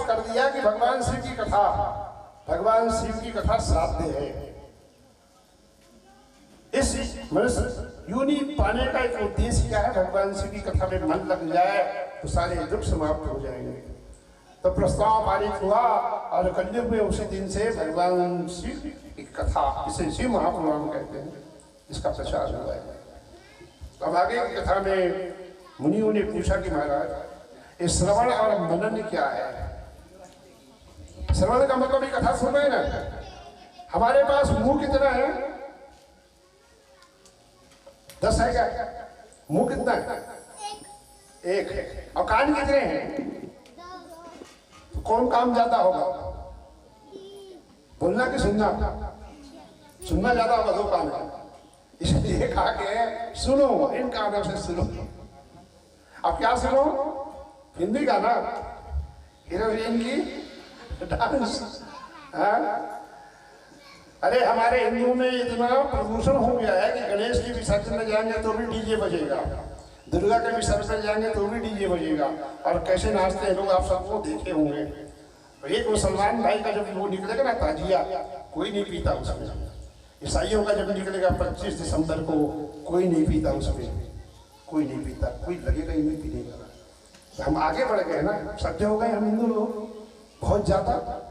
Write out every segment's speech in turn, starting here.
कर दिया कि भगवान शिव की कथा श्राद्ध है। इस मनुष्य यूनि पाने का एक उद्देश्य क्या है? भगवान शिव की कथा में मन लग जाए तो सारे दुख समाप्त हो जाएंगे। तो प्रस्ताव पारित हुआ और कलयुग में उसी दिन से भगवान शिव की कथा, इसे शिव महापुराण कहते हैं, इसका प्रचार हुआ है। अब आगे की कथा में मुनियों ने पूछा कि महाराज ये श्रवण और मनन क्या है? श्रवण का मतलब ये कथा सुन रहे ना, हमारे पास मुंह कितना है? 10 है क्या? मुंह कितना है? एक है। और कान कितने हैं? तो कौन काम ज्यादा होगा, बोलना कि सुनना? सुनना ज्यादा होगा, 2 कान है, इसलिए कहा के सुनो, इन कानों से सुनो। अब क्या सुनो? हिंदी गाना, हीरोइन की डांस। अरे हमारे हिंदुओं में इतना प्रदूषण हो गया है कि गणेश की विसर्जन में जाएंगे तो भी डीजे बजेगा, दुर्गा के विसर्जन जाएंगे तो भी डीजे बजेगा, और कैसे नाचते हैं लोग, आप सबको देखे होंगे। एक मुसलमान भाई का जब वो निकलेगा ना ताजिया, कोई नहीं पीता उसमें। ईसाइयों का जब निकलेगा 25 दिसंबर को, कोई नहीं पीता उसमें, कोई नहीं पीता, कोई लगेगा ही नहीं पीने का। हम आगे बढ़ गए ना, सभ्य हो गए हम हिंदू लोग बहुत ज्यादा।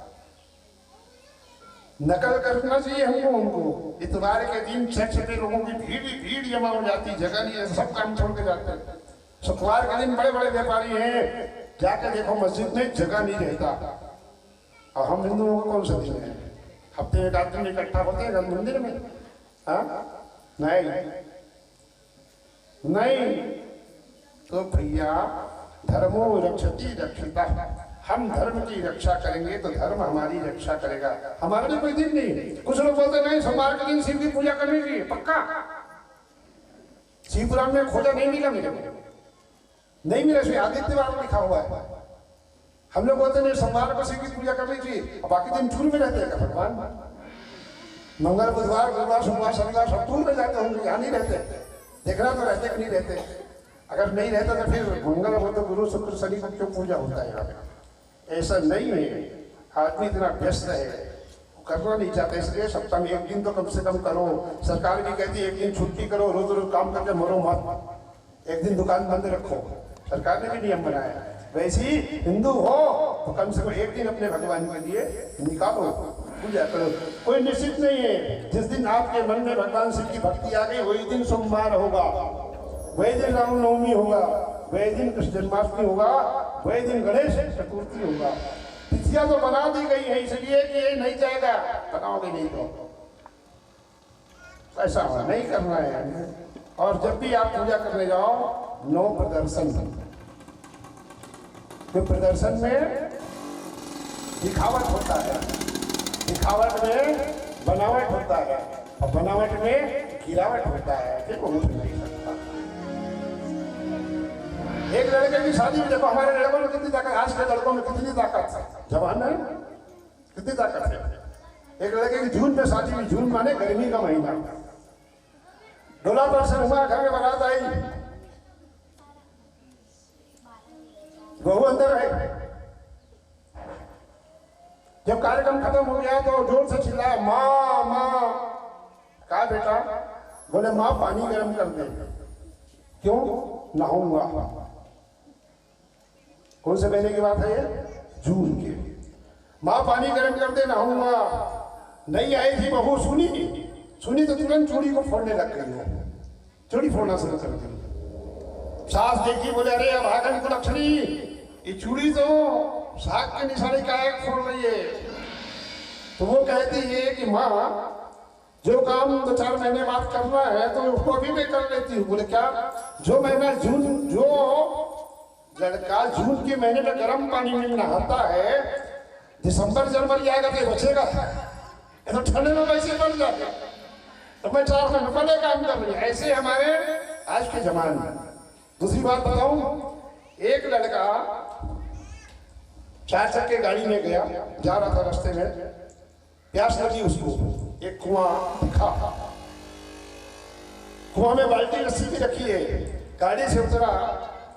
नकल करना चाहिए हमको। उनको इतवार के दिन चर्च पे लोगों की भीड़ जमा हो जाती, जगह नहीं है, सब काम छोड़ के जाते हैं। शुक्रवार के दिन बड़े बड़े व्यापारी हैं, जाके देखो मस्जिद में जगह नहीं रहता। और हम हिंदुओं को कौन सा दिन है? हफ्ते में 1 दिन इकट्ठा होते हैं मंदिर में? नहीं। तो भैया धर्मो रक्षति रक्षिता, हम धर्म की रक्षा करेंगे तो धर्म हमारी रक्षा करेगा। हमारे लिए कोई दिन नहीं। कुछ लोग बोलते नहीं सोमवार के दिन शिव की पूजा करनी चाहिए, पक्का शिव पुराण में खोजा, नहीं मिला मेरे को, नहीं मिला, इसमें आदित्यवार लिखा हुआ है। हम लोग बोलते नहीं सोमवार को शिव की पूजा करनी चाहिए, बाकी दिन टूर में रहते हैं भगवान। मंगल बुधवार गुरुवार सोमवार शनिवार सब टूर में जाते होंगे, यहाँ नहीं रहते। देखना तो रहते कि नहीं रहते। अगर नहीं रहता तो फिर मंगल हो तो गुरु शुक्र शनि को क्यों पूजा होता है यहाँ पे? ऐसा नहीं है। आदमी इतना व्यस्त है, करना नहीं चाहता, इसलिए सप्ताह में 1 दिन तो कम से कम करो। सरकार भी कहती है 1 दिन छुट्टी करो, रोज रोज काम करके मरो मत, 1 दिन दुकान बंद रखो, सरकार ने भी नियम बनाया। वैसे ही हिंदू हो तो कम से कम 1 दिन अपने भगवान के लिए निकालो, पूजा करो। कोई निश्चित नहीं है। जिस दिन आपके मन में भगवान शिव की भक्ति आ गई वही दिन सोमवार होगा, वही दिन रामनवमी होगा, वही दिन कृष्ण जन्माष्टमी होगा, वही दिन गणेश चतुर्थी होगा। तिथियां तो बना दी गई है इसलिए कि ये नहीं जाएगा, बनाओगे नहीं तो ऐसा नहीं करना है। और जब भी आप पूजा करने जाओ, नो प्रदर्शन। तो प्रदर्शन में दिखावट होता है, दिखावट में बनावट होता है, और बनावट में गिरावट होता है, फिर वो उठ नहीं सकता। एक लड़के की शादी में देखो, हमारे लड़कों में कितनी ताकत, आज के लड़कों में कितनी ताकत है, जवान है कितनी ताकत है। एक लड़के की जून में शादी में, जून माने गर्मी का महीना, 12% हुआ, घर में बारात आई, बहू अंदर है। जब कार्यक्रम खत्म हो गया तो जोर से चिल्लाया, माँ माँ। कहा बेटा? बोले माँ पानी गर्म कर दे। क्यों? नहाऊंगा। कौन से महीने की बात है ये? जून की। माँ पानी गर्म कर दे, नहाऊंगा। नहीं आई थी बहू, सुनी तो तुरंत चूड़ी को फोड़ने लग गई, चूड़ी फोड़ना शुरू कर दी। सास देखी, बोले अरे अब भागन को लक्षणी, ये चूड़ी तो साग के निशाने का एक फोड़ रही है। तो वो कहती है कि माँ जो काम 2-4 महीने बाद करना है तो उसको अभी मैं कर लेती हूँ। बोले क्या? जो महीना जून, जो लड़का जून के महीने में गर्म पानी में नहाता है, दिसंबर जनवरी आएगा तो बचेगा, ये तो ठंडे में वैसे बढ़ जाएगा। तो मैं 4 महीने पहले काम कर रही हूँ। ऐसे हमारे आज के जमाने में। दूसरी बात बताऊं, एक लड़का 4 चक्के गाड़ी में गया, जा रहा था, रास्ते में प्यास लगी उसको, एक कुआं दिखा, कुआं में बाल्टी रस्सी भी रखी है। गाड़ी से उतरा,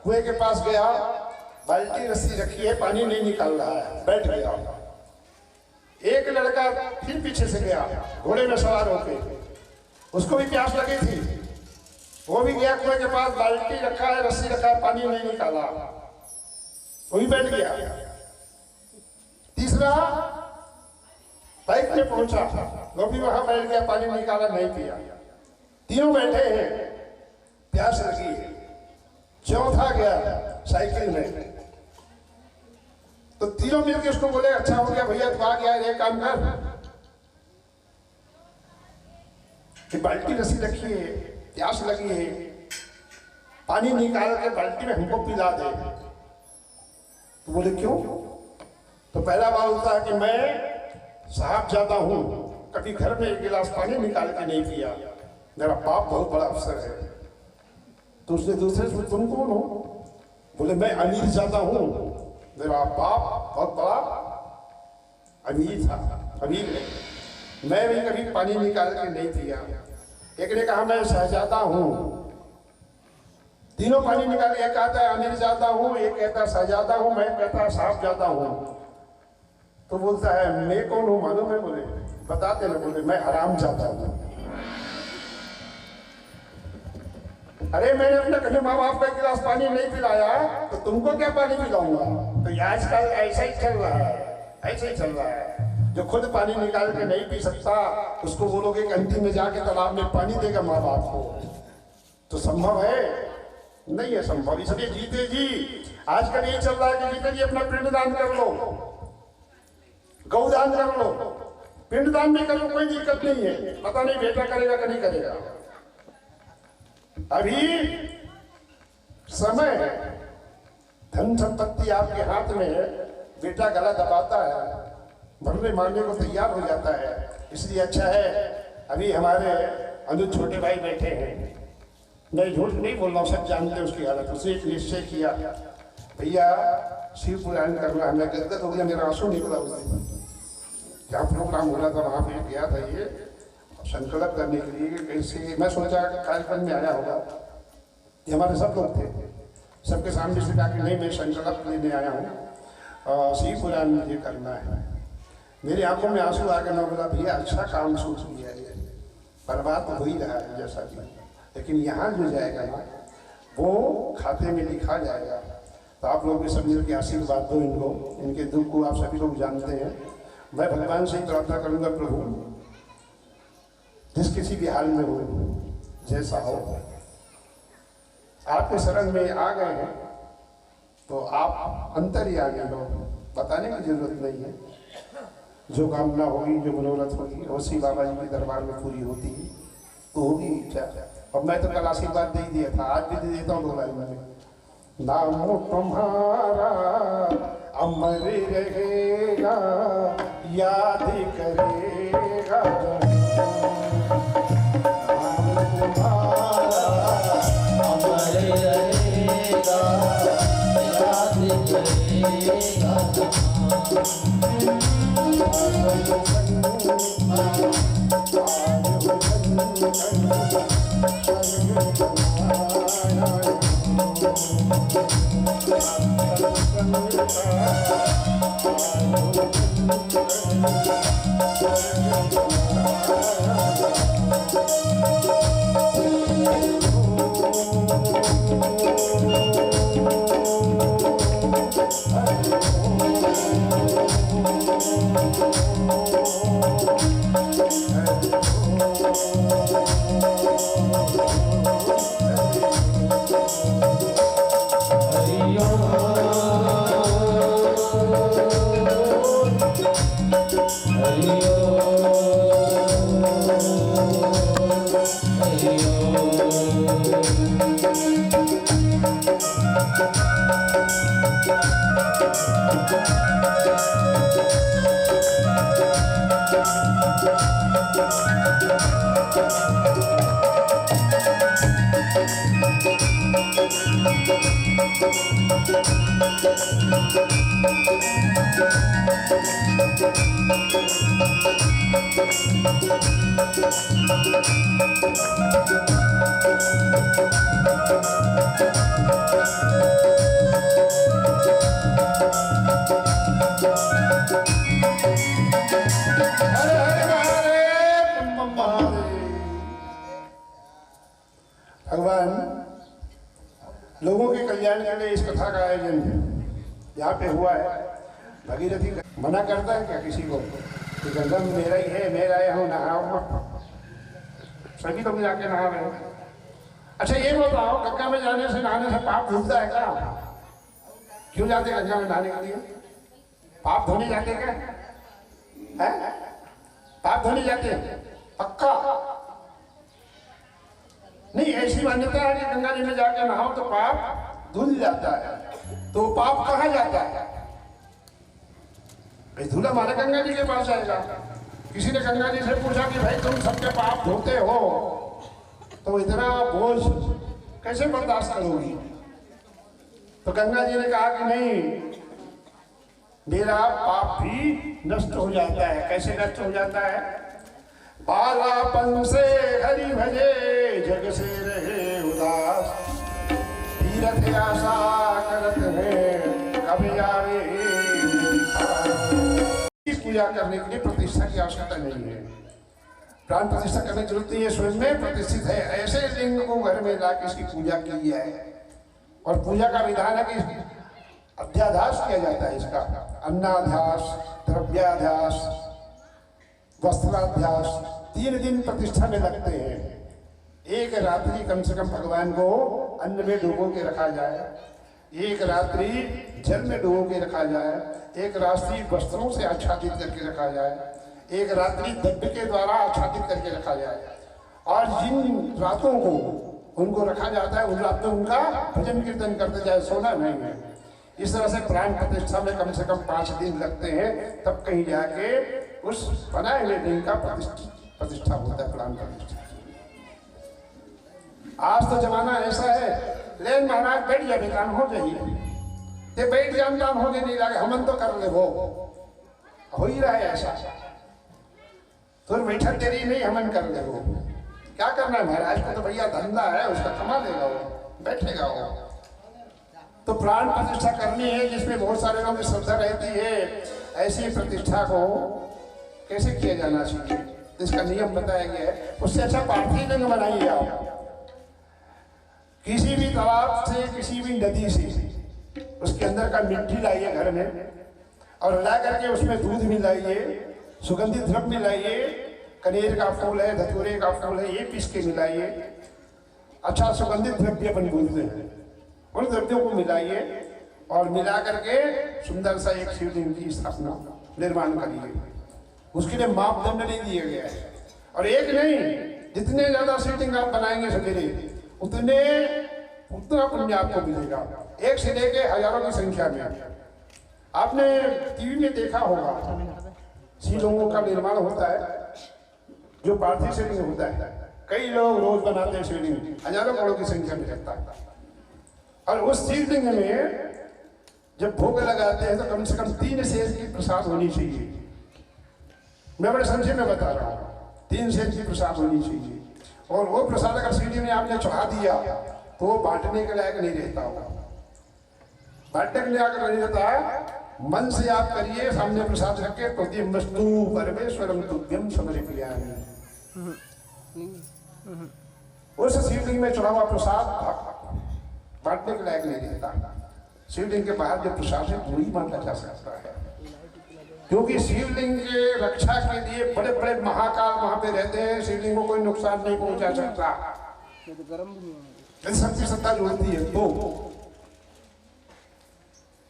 कुएं के पास गया, बाल्टी रस्सी रखी है, पानी नहीं निकाल रहा है, बैठ गया। एक लड़का फिर पीछे से गया घोड़े में सवार होके, उसको भी प्यास लगी थी, वो भी गया कुएं के पास, बाल्टी रखा है, रस्सी रखा है, पानी नहीं निकाला, वो भी बैठ गया। तीसरा पाइप में पहुंचा, वो भी वहां बैठ गया, पानी निकाला, नहीं पिया। तीनों बैठे हैं, प्यास लगी है। चौथा गया साइकिल में, तो तीनों मिलकर उसको बोले अच्छा हो गया भैया तू आ गया, एक काम कर कि बाल्टी रस्सी रखी है, प्यास लगी है, पानी निकाल के बाल्टी में हमको पिला दे। तो बोले क्यों? तो पहला बात होता है कि मैं साहब जाता हूं, कभी घर में एक गिलास पानी निकाल के नहीं पिया, मेरा बाप बहुत बड़ा अफसर है। तो उसने दूसरे से तुम कौन हो? बोले मैं अमीर जाता हूं, मेरा बाप बहुत बड़ा अमीर था, अमीर है, मैं भी कभी पानी निकाल के नहीं पिया। एक ने कहा मैं शहजादा हूं, तीनों पानी निकाल, एक कहता है अमीर जाता हूं, एक कहता है शहजादा हूं, मैं कहता है साहब जाता हूं। तो बोलता है मैं कौन हूं मालूम है? बोले बताते ना। बोले मैं हराम जाता हूं। अरे मैंने अपने कभी माँ बाप का गिलास पानी नहीं पिलाया तो तुमको क्या पानी पिलाऊंगा? तो आजकल ऐसा ही चल रहा है, ऐसा ही चल रहा है। जो खुद पानी निकाल के नहीं पी सकता उसको बोलोगे कंटी में जाके तालाब में पानी देगा माँ बाप को, तो संभव है? नहीं है संभव। इसलिए जीते जी आजकल यही चल रहा है कि जीते जी अपना पिंडदान कर लो, गौदान कर लो, पिंडदान भी कर लो, कोई दिक्कत नहीं है। पता नहीं बेटा करेगा कि नहीं करेगा, अभी समय है, धन संपत्ति आपके हाथ में है, बेटा गला दबाता है, मरने मारने को तैयार हो जाता है। इसलिए अच्छा है अभी हमारे अनुज छोटे भाई बैठे हैं, मैं झूठ नहीं बोल रहा हूँ, सब जानते हैं उसकी हालत। उसने एक निश्चय किया भैया शिव पुराण करना है। मैं गदगद हो गया, मेरा आंसू निकला उस दिन जहाँ प्रोग्राम हो रहा था, वहाँ पे गया था ये संकल्प करने के लिए। कैसे मैं सोचा कार्यक्रम में आया होगा, ये हमारे सब लोग थे, सबके सामने से कहा कि नहीं मैं संकल्प लेने आया हूँ, शिव पुराण मुझे करना है। मेरी आंखों में आंसू आ गए। मैं बोला भैया अच्छा काम सोच लिया, ये बर्बाद हो ही रहा है जैसा कि, लेकिन यहाँ जो जाएगा ना वो खाते में लिखा जाएगा। तो आप लोग भी सब मिल के आशीर्वाद दो इनको, इनके दुख को आप सभी लोग जानते हैं। मैं भगवान से प्रार्थना करूँगा प्रभु जिस किसी भी हाल में हो, जैसा हो, आपके शरण में आ गए हैं तो आप अंतर्यामी हो, बताने की जरूरत नहीं है। जो कामना होगी, जो मनोरथ होगी, वो श्री बाबा जी के दरबार में पूरी होती है तो होगी इच्छा। और मैं तो कल आशीर्वाद दे दिया था, आज भी दे देता हूँ 2 लाइन में। नाम तुम्हारा अमर रहेगा, याद करेगा अमर रहेगा, याद करेगा। हरे हरे महादेव बम बम महादेव। भगवान लोगों के कल्याण के लिए इस कथा का आयोजन यहाँ पे हुआ है। भगीरथी मना करता है क्या किसी को कि गंगा मेरा ही है, मैं आया हूँ नहाओ? सभी लोग जाके नहा रहे हैं। अच्छा ये बताओ, गंगा में जाने से नहाने से पाप धुलता है क्या? क्यों जाते गंगा में नहाने के लिए? पाप धोने जाते क्या है? पाप धोने जाते पक्का नहीं? ऐसी मान्यता है कि गंगा जी में जाके नहाओ तो पाप धुल जाता है। तो पाप कहाँ जाता है? धूला हमारे गंगा जी के पास जाएगा। किसी ने गंगा जी से पूछा कि भाई तुम सबके पाप धोते हो तो इतना बोझ कैसे बर्दाश्त करोगी? तो गंगा जी ने कहा कि नहीं, मेरा पाप भी नष्ट हो जाता है। कैसे नष्ट हो जाता है? बालापन से हरि भजे जग से रहे उदास, तीरथ आशा करत है कभी आवे। पूजा करने के लिए प्रतिष्ठा की आवश्यकता नहीं है। प्राण प्रतिष्ठा करने की जरूरत नहीं है, स्वयं में प्रतिष्ठित है। ऐसे लिंग को घर में लाकर इसकी पूजा की है। और पूजा का विधान है कि अध्याध्यास किया जाता है इसका। अन्नाध्यास, द्रव्याध्यास, वस्त्राध्यास, 3 दिन प्रतिष्ठा में लगते हैं। एक रात्रि कम से कम भगवान को अन्न में डुबो के रखा जाए, एक रात्रि जल में डुबो के रखा जाए, एक रात्रि वस्त्रों से आच्छादित करके रखा जाए, एक रात्रि दंड के द्वारा आच्छादित करके रखा जाए। और जिन रातों को उनको रखा जाता है उन रातों में उनका भजन कीर्तन करते जाए, सोना नहीं है। इस तरह से प्राण प्रतिष्ठा में कम से कम 5 दिन लगते हैं, तब कहीं जाके उस बनाए हुए दिन का प्रतिष्ठा होता है, प्राण प्रतिष्ठा। आज तो जमाना ऐसा है, लेन महाराज बैठ जा बेकान हो जाइए, ते बैठ जान काम होने नहीं लगे, हमन तो कर ले, वो हो ही रहा है ऐसा। तो बैठा तेरी नहीं, हमन कर ले। वो क्या करना है महाराज को? तो भैया धंधा है उसका, कमा लेगा वो, बैठेगा वो। तो प्राण प्रतिष्ठा करनी है जिसमें बहुत सारे लोगों की श्रद्धा रहती है। ऐसी प्रतिष्ठा को कैसे किया जाना चाहिए, इसका नियम बताया गया है। उससे अच्छा पार्थिव लिंग बनाइए आप। किसी भी तालाब से, किसी भी नदी से उसके अंदर का मिट्टी लाइए घर में, और ला करके उसमें दूध मिलाइए, सुगंधित द्रव्य मिलाइए, कनेर का फूल है, धतूरे का फूल है, ये पीस के मिलाइए। अच्छा सुगंधित द्रव्य अपन बोलते हैं, उन द्रव्यों को मिलाइए और मिला करके सुंदर सा एक शिवलिंग की स्थापना निर्माण करिए। उसके लिए मापदंड नहीं दिया गया है। और एक नहीं, जितने ज्यादा शिवलिंग आप बनाएंगे सवेरे उतना पुण्य आपको मिलेगा। एक से लेके हजारों की संख्या में। आपने टीवी में देखा होगा, शिवलिंगों का निर्माण होता है, जो पार्थिव शिवलिंग होता है। कई लोग रोज बनाते हैं शिवलिंग, हजारों करोड़ों की संख्या में रहता है। और उस शिवलिंग में जब भोग लगाते हैं तो कम से कम 3 सेर की प्रसाद होनी चाहिए। मैं बड़े संक्षेप में बता रहा हूँ, 3 सेर की प्रसाद होनी चाहिए। और वो प्रसाद अगर शिवलिंग में आपने चढ़ा दिया तो वो बांटने के लायक नहीं रहता होगा। बांटने के लायक नहीं रहता। मन से आप करिए, सामने प्रसाद रख के, प्रतिमस्तु परमेश्वरम तुभ्यम समर्पयामि। उस शिवलिंग में चढ़ा हुआ प्रसाद बांटने के लायक नहीं रहता। शिवलिंग के बाहर जो प्रसाद है वही बांटा जा सकता है, क्योंकि शिवलिंग के रक्षा के लिए बड़े बड़े महाकाल वहां पे रहते हैं। शिवलिंग को कोई नुकसान नहीं पहुंचा सकता। सबकी सत्ता जोड़ती है।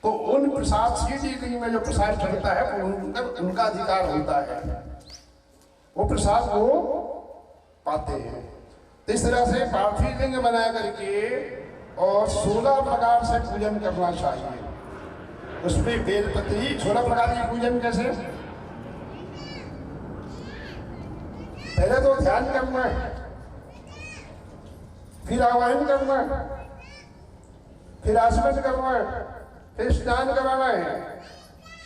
तो उन प्रसाद शिवलिंग में जो प्रसाद चढ़ता है उनका अधिकार होता है, वो प्रसाद वो पाते हैं। तो इस तरह से पार्थिव लिंग बना करके और 16 प्रकार से पूजन करना चाहिए। उसमें बेलपत्री 16 प्रकार की पूजन कैसे? पहले तो ध्यान करना है, फिर आवाहन करना है, फिर आचमन करना है, फिर स्नान कराना है,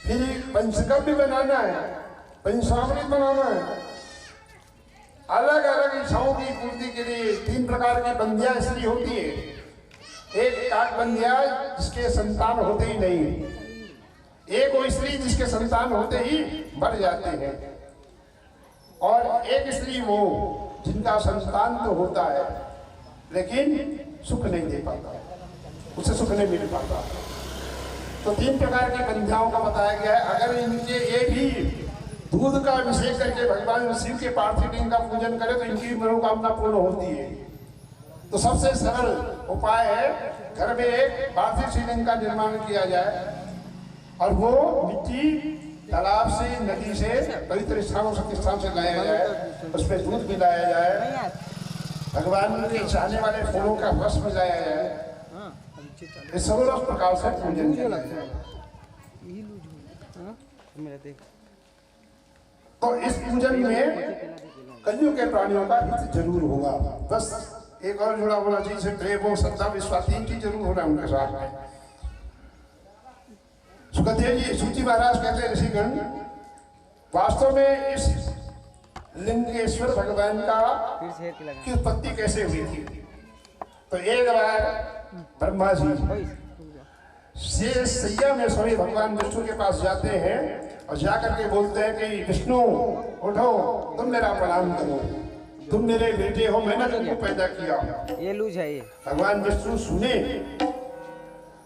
फिर पंचगव्य बनाना है, पंचामृत बनाना है। अलग अलग इच्छाओं की पूर्ति के लिए 3 प्रकार की बंध्या स्त्री होती है। एक काक बंध्या जिसके संतान होते ही नहीं, एक वो स्त्री जिसके संतान होते ही मर जाते हैं, और एक स्त्री वो जिनका संतान तो होता है लेकिन सुख नहीं दे पाता, उसे सुख नहीं मिल पाता। तो 3 प्रकार की कन्याओं का बताया गया है। अगर इनके ये भी दूध का अभिषेक करके भगवान शिव के पार्थिव लिंग का पूजन करे तो इनकी मनोकामना पूर्ण होती है। तो सबसे सरल उपाय है घर में एक पार्थिव शिवलिंग का निर्माण किया जाए और वो मिट्टी तालाब से, नदी से, पवित्र स्थानों से, स्थान से लाया जाए, उसमें दूध मिलाया जाए, भगवान के चाहने वाले फूलों का रस मिलाया जाए, इस सब प्रकार से पूजन किया जाए। तो इस पूजन में कलियुग के प्राणियों का हित जरूर होगा। बस एक और जुड़ा होना चाहिए, प्रेम और श्रद्धा विश्वास 3 चीज जरूर होना उनके साथ में। सुखदेव जी, सूची महाराज कहते हैं ऋषिगण, वास्तव में इस लिंगेश्वर भगवान की उत्पत्ति कैसे हुई थी। तो एक बार ब्रह्मा जी से सैया में सोए भगवान विष्णु के पास जाते हैं और जाकर के बोलते हैं कि विष्णु उठो, तुम मेरा प्रणाम करो, तुम मेरे बेटे हो, मैंने तुमको पैदा किया। ये लूज है ये। भगवान विष्णु सुने,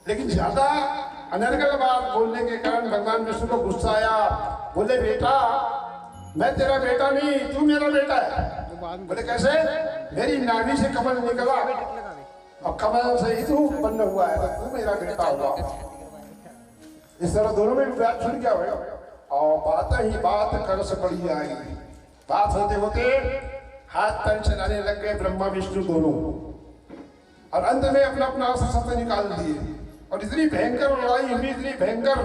लेकिन ज्यादा अनर्गल बात बोलने के कारण भगवान विष्णु को गुस्सा आया। बोले बेटा, मैं तेरा बेटा नहीं, तू मेरा बेटा है। बोले कैसे? मेरी नाभि से कमल निकला और कमल से ही तू उत्पन्न हुआ है, तो तू मेरा बेटा हुआ। इस तरह दोनों में विवाद छुड़ गया हुआ और बात ही बात कर से पड़ी आएगी। बात होते होते हाथ पैर चलाने लग गए ब्रह्मा विष्णु दोनों, और अंत में अपना अपना अस्त्र निकाल दिए और इतनी भयंकर लड़ाई हुई, इतनी भयंकर,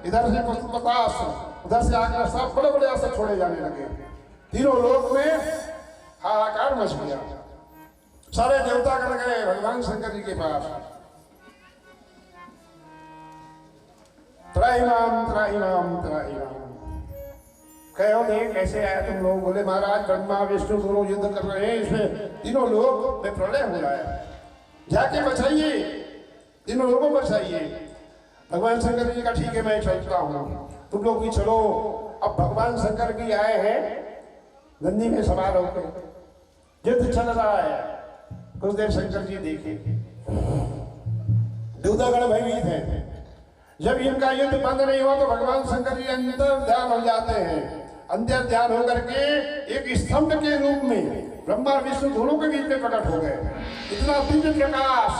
इधर से पशुपतास्त्र, उधर से आकर सब बड़े बड़े अस्त्र छोड़े जाने लगे। तीनों लोक में हाहाकार मच गया। सारे देवता कर गए भगवान शंकर जी के पास, त्राहिमाम त्राहिमाम त्राहिमाम, कहो देख कैसे आया तुम लोग। बोले महाराज ब्रह्मा विष्णु दोनों युद्ध कर रहे हैं, इसमें तीनों लोग में प्रलय हो रहा है, जाके बचाइए, तीनों लोगों को बचाइए। भगवान शंकर जी का ठीक है मैं चलता हूँ, तुम लोग भी चलो। अब भगवान शंकर जी आए हैं नंदी में सवार होकर, युद्ध चल रहा है। कुछ देर शंकर जी देखे, देवतागण भयभीत हैं। जब इनका युद्ध बंद नहीं हुआ तो भगवान शंकर जी अंतर ध्यान हो जाते हैं। अंतर ध्यान होकर के एक स्तंभ के रूप में ब्रह्मा विष्णु दोनों के बीच में प्रकट हो गए। इतना दिव्य प्रकाश,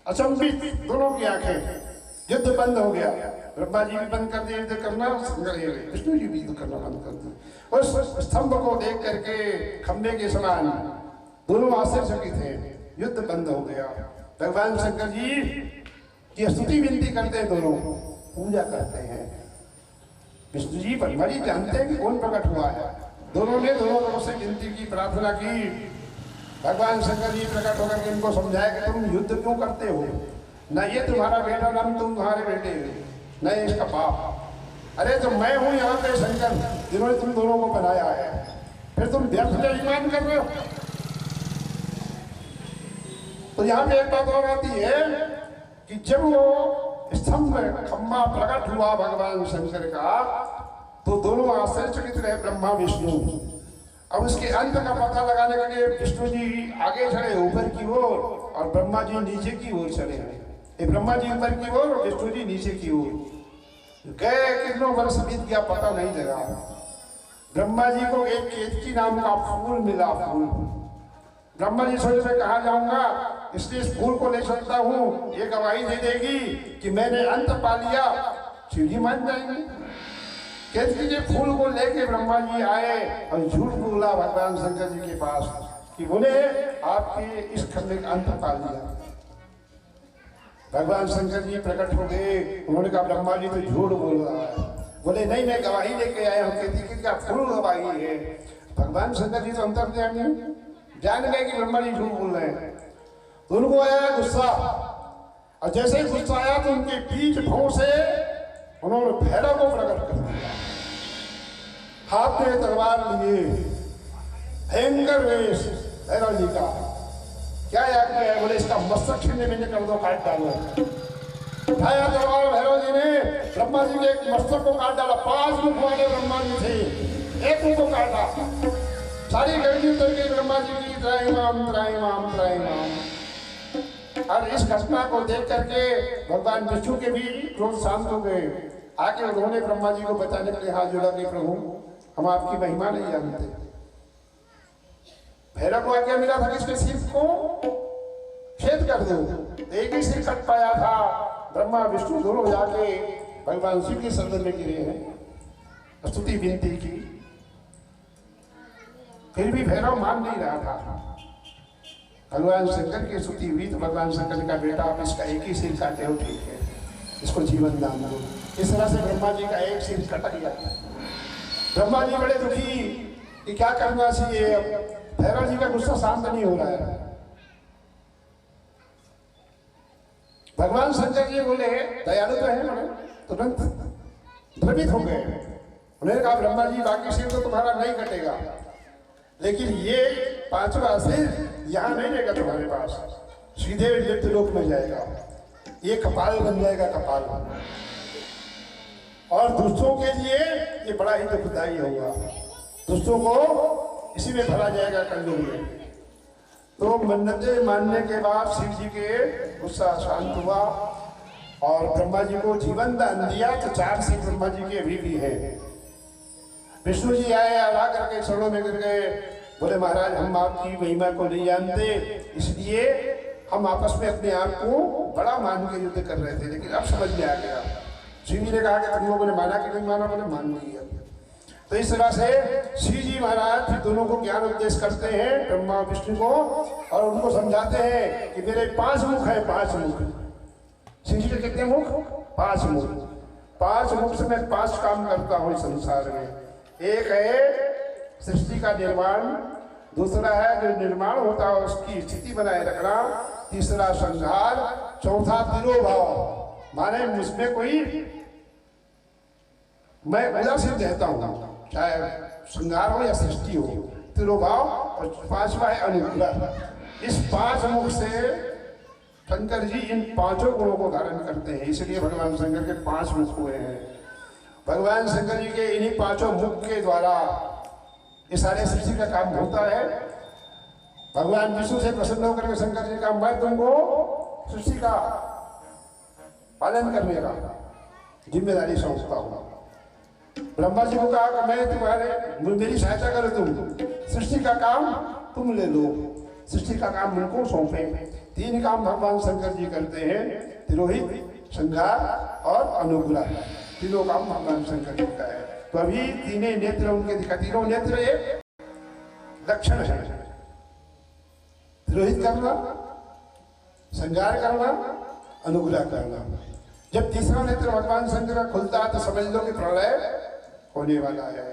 अचंभित दोनों की आंखें। युद्ध बंद हो गया, ब्रह्मा जी भी बंद कर दिए युद्ध करना, विष्णु जी भी युद्ध करना बंद कर दिए। उस स्तंभ को देख करके खंबे के समान दोनों आश्चर्यचकित हैं। युद्ध बंद हो गया। भगवान शंकर जी की स्तुति विनती करते हैं, दोनों पूजा करते हैं। विष्णु जी ब्रह्मा जी जानते हैं कि कौन प्रकट हुआ है। दोनों ने दोनों तरफ से विनती की, प्रार्थना की। भगवान शंकर जी प्रकट होकर के इनको समझाया कि तुम युद्ध क्यों करते हो, न ये तुम्हारा बेटा न तुम तुम्हारे बेटे, न इसका बाप। अरे तो मैं हूं यहाँ पे शंकर, जिन्होंने तुम दोनों को बनाया है, फिर तुम व्यर्थ अभिमान कर रहे हो। तो यहाँ पे एक बात और आती है कि जब वो स्तंभ खंबा प्रकट हुआ भगवान शंकर का, तो दोनों आश्चर्यचकित रहे ब्रह्मा विष्णु। अब उसके अंत का पता लगाने के लिए विष्णु जी आगे चढ़े ऊपर की ओर और ब्रह्मा जी नीचे की ओर चले गए। ब्रह्मा जी ऊपर की ओर और विष्णु जी नीचे की ओर गए। कितनों वर्ष बीत गया पता नहीं लगा। ब्रह्मा जी को एक केतकी नाम का फूल मिला। फूल ब्रह्मा जी सोचे मैं कहाँ जाऊंगा, इसलिए इस फूल को ले चलता हूँ, ये गवाही दे देगी कि मैंने अंत पा लिया, शिव जी मान जाएंगे। केतकी के फूल को लेके ब्रह्मा जी आए और झूठ बोला भगवान शंकर जी के पास कि बोले आपके इस खंडे का अंत पा लिया। भगवान शंकर जी प्रकट हो गए। उन्होंने कहा ब्रह्मा जी तो झूठ बोल रहा है। बोले नहीं, मैं गवाही लेके आया हूँ, केतकी का फूल गवाही है। भगवान शंकर जी तो अंतर्यामी जान गए कि ब्रह्मा जी झूठ बोल रहे हैं। तो उनको आया गुस्सा, और जैसे ही गुस्सा आया तो उनके बीच भाव से उन्होंने भैरव को प्रकट कर दिया। हाथ में तलवार लिए, भयंकर वेश भैरव जी का। क्या याद है? बोले इसका मस्तक छीनने में कर दो, काट डालो। उठाया तलवार भैरव जी ने, ब्रह्मा जी के एक मस्तक को काट डाला। 5 मुख वाले ब्रह्मा जी थे, एक मुख को काटा। सारी गर्मी उतर गई ब्रह्मा जी की, त्राहिमाम त्राहिमाम त्राहिमाम। और इस घटना को देख करके भगवान विष्णु के भी क्रोध शांत हो गए। आके उन्होंने ब्रह्मा जी को बताने के लिए हाथ जोड़ा कि प्रभु हम आपकी महिमा नहीं जानते। भैरव को आज्ञा मिला था कि इसके सिर को छेद कर दो। एक ही सिर कट पाया था। ब्रह्मा विष्णु दोनों जाके भगवान शिव के शरण में गिरे हैं, स्तुति विनती की। फिर भी भैरव मान नहीं रहा था। भगवान शंकर की स्तुति हुई तो भगवान शंकर का बेटा आप इसका एक ही सिर काटे हो, ठीक है, इसको जीवन दान दो। इस तरह से ब्रह्मा जी का एक सिर कट गया। ब्रह्मा जी बड़े दुखी कि क्या करना चाहिए। अब भैरव जी का गुस्सा शांत नहीं हो रहा है। भगवान शंकर जी बोले, दयालु तो है ना, तुरंत द्रवित हो गए। उन्होंने कहा ब्रह्मा जी बाकी सिर तो तुम्हारा नहीं कटेगा, लेकिन ये 5वां सिर यहाँ नहीं रहेगा तुम्हारे पास, सीधे मृत्यु लोक में जाएगा। ये कपाल बन जाएगा, कपाल। और दुष्टों के लिए ये बड़ा ही दुखदायी होगा। दुष्टों को इसी में भरा जाएगा कलयुग में। तो मन्नतें मानने के बाद शिव जी के गुस्सा शांत हुआ और ब्रह्मा जी को जीवन दान दिया। तो 4 सिर ब्रह्मा जी के अभी भी है। विष्णु जी आए, आला करके चरणों में गिर गए, बोले महाराज हम आपकी महिमा को नहीं जानते, इसलिए हम आपस में अपने आप को बड़ा मान के युद्ध कर रहे थे, लेकिन अब समझ में आ गया। शिव जी ने कहा कि तुम लोगों ने माना कि नहीं माना? बोले मान लिया। तो इस तरह से शिव जी महाराज फिर दोनों को ज्ञान उपदेश करते हैं, ब्रह्मा विष्णु को, और उनको समझाते हैं कि मेरे 5 मुख है, 5 मुख। शिव जी के कितने मुख? 5 मुख। 5 मुख से मैं 5 काम करता हूँ इस संसार में। एक है सृष्टि का निर्माण, दूसरा है जो निर्माण होता है उसकी स्थिति बनाए रखना, तीसरा संहार, चौथा तिरोभाव, माने मुझमें कोई मैं उदासीन रहता हूँ, चाहे श्रृंगार हो या सृष्टि हो, तिरोभाव, और 5वां है अनुग्रह। इस 5 मुख से शंकर जी इन 5 गुणों को धारण करते हैं, इसलिए भगवान शंकर के 5 मुख हुए हैं। भगवान शंकर जी के इन्हीं 5 मुख के द्वारा ये सारे सृष्टि का काम होता है। भगवान विष्णु से प्रसन्न होकर के शंकर जी का मैं तुमको सृष्टि का पालन करने का जिम्मेदारी सौंपता हूँ। ब्रह्मा जी को कहा कि मैं मेरी सहायता करो, तुम सृष्टि का काम तुम ले लो, सृष्टि का काम उनको सौंपे। 3 काम भगवान शंकर जी करते हैं, तिरोहित, संहार और अनुग्रह। तीनों काम भगवान शंकर जी का है। तो अभी 3 नेत्र उनके दिखा। तीनों नेत्र एक लक्षण है, तिरोहित करना, संहार करना, अनुग्रह करना। जब तीसरा नेत्र भगवान शंकर का खुलता है तो समझ लो कि प्रलय होने वाला है।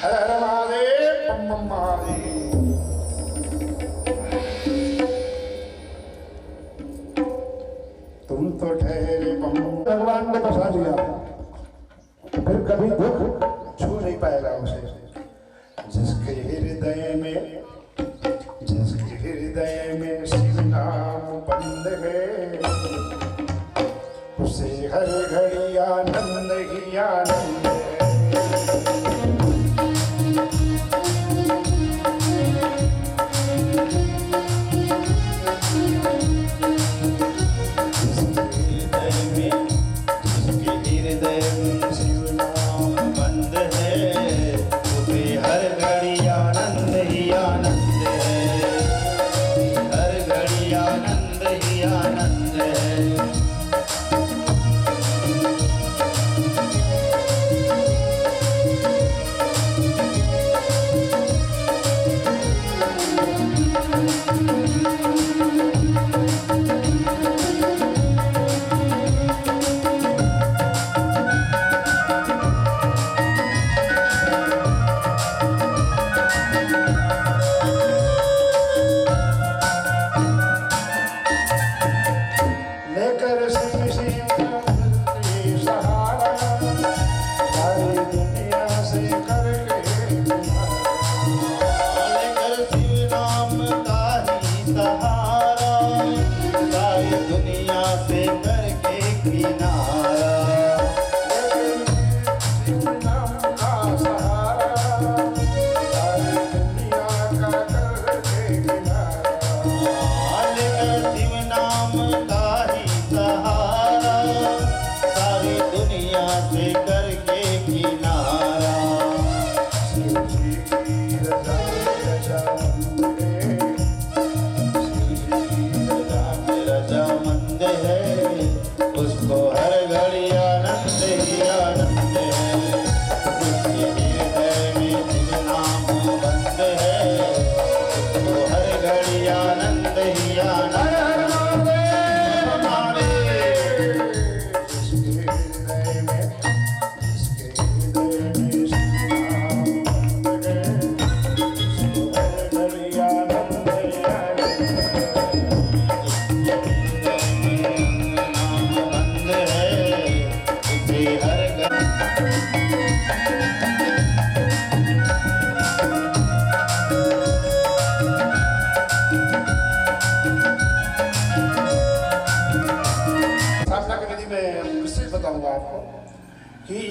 हर हर महादेव, बम बम महादेव। तुम तो ठहरे बम, भगवान ने बसा दिया, फिर कभी दुख छू नहीं पाएगा उसे। जिसके हृदय में शिव नाम बंद है, उसे हर घड़ी आनंद ही आनंद है।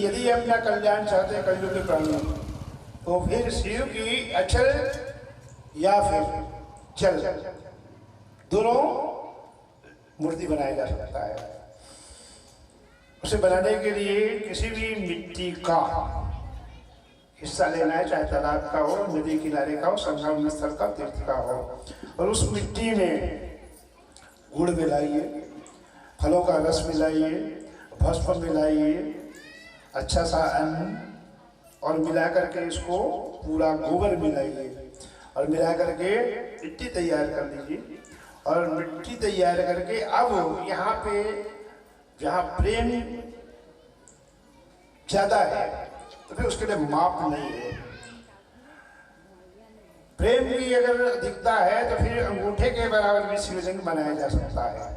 कि यदि अपना कल्याण चाहते हैं कलयुग के प्राणी, तो फिर शिव की अचल या फिर चल दोनों मूर्ति बनाया जा सकता है। उसे बनाने के लिए किसी भी मिट्टी का हिस्सा लेना है, चाहे तालाब का हो, नदी किनारे का हो, संगम स्थल का, तीर्थ का हो, और उस मिट्टी में गुड़ मिलाइए, फलों का रस मिलाइए, भस्म मिलाइए, अच्छा सा अन्न, और मिला करके इसको पूरा गोबर मिलाइए और मिला करके मिट्टी तैयार कर लीजिए। और मिट्टी तैयार करके अब यहाँ पे जहाँ प्रेम ज्यादा है तो फिर उसके लिए माप नहीं है। प्रेम भी अगर दिखता है तो फिर अंगूठे के बराबर भी शिवलिंग बनाया जा सकता है।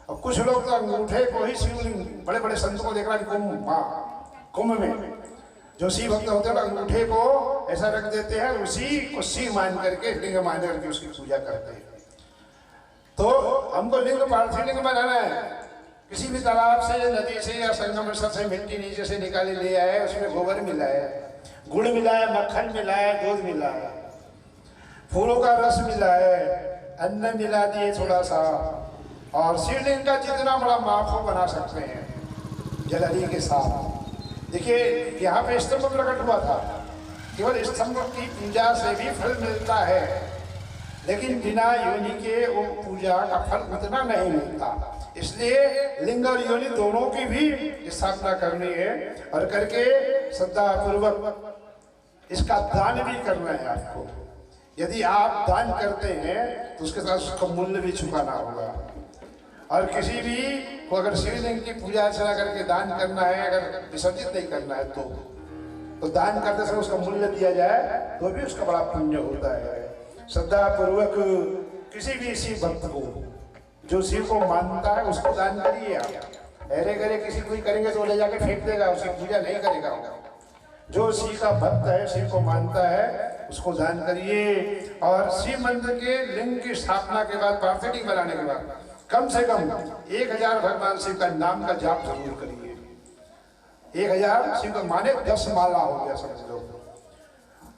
और कुछ लोग तो अंगूठे को ही शिवलिंग, बड़े बड़े संतों को देख रहा है कुंभ में जो शिव भक्त होते हैं अंगूठे को ऐसा रख देते हैं, उसी को शिव मान करके, लिंग मान करके उसकी पूजा करते हैं। तो हमको लिंग पार्थिव लिंग बनाना है। किसी भी तालाब से, नदी से या संगम स्थल से मिट्टी नीचे से निकाले ले आए, उसमें गोबर मिलाया, गुड़ मिलाया, मक्खन मिलाया, दूध मिलाया, फूलों का रस मिलाया, अन्न मिला दिए थोड़ा सा, और शिवलिंग का जितना बड़ा माप हो बना सकते हैं जलाली के साथ। देखिए यहाँ पे स्तंभ प्रकट हुआ था, केवल स्तंभ की पूजा से भी फल मिलता है, लेकिन बिना योनि के वो पूजा का फल उतना नहीं मिलता। इसलिए लिंग और योनि दोनों की भी स्थापना करनी है और करके श्रद्धा पूर्वक इसका दान भी करना है आपको। यदि आप दान करते हैं तो उसके साथ उसका मूल्य भी चुकाना होगा। और किसी भी को अगर शिवलिंग की पूजा अर्चना करके दान करना है, अगर विसर्जित नहीं करना है तो दान करते समय उसका मूल्य दिया जाए तो भी उसका बड़ा पुण्य होता है। श्रद्धा पूर्वक किसी भी शिव भक्त को, जो शिव को मानता है, उसको दान करिए आप। अरे करे किसी कोई करेंगे तो ले जाके फेंक देगा, उसकी पूजा नहीं करेगा। जो शिव का भक्त है, शिव को मानता है, उसको दान करिए। और शिव मंदिर के लिंग की स्थापना के बाद, पार्थिव बनाने के बाद कम से कम 1000 भगवान शिव का नाम का जाप जरूर करिए। 1000 शिव का माने 10 माला हो गया समझ लो।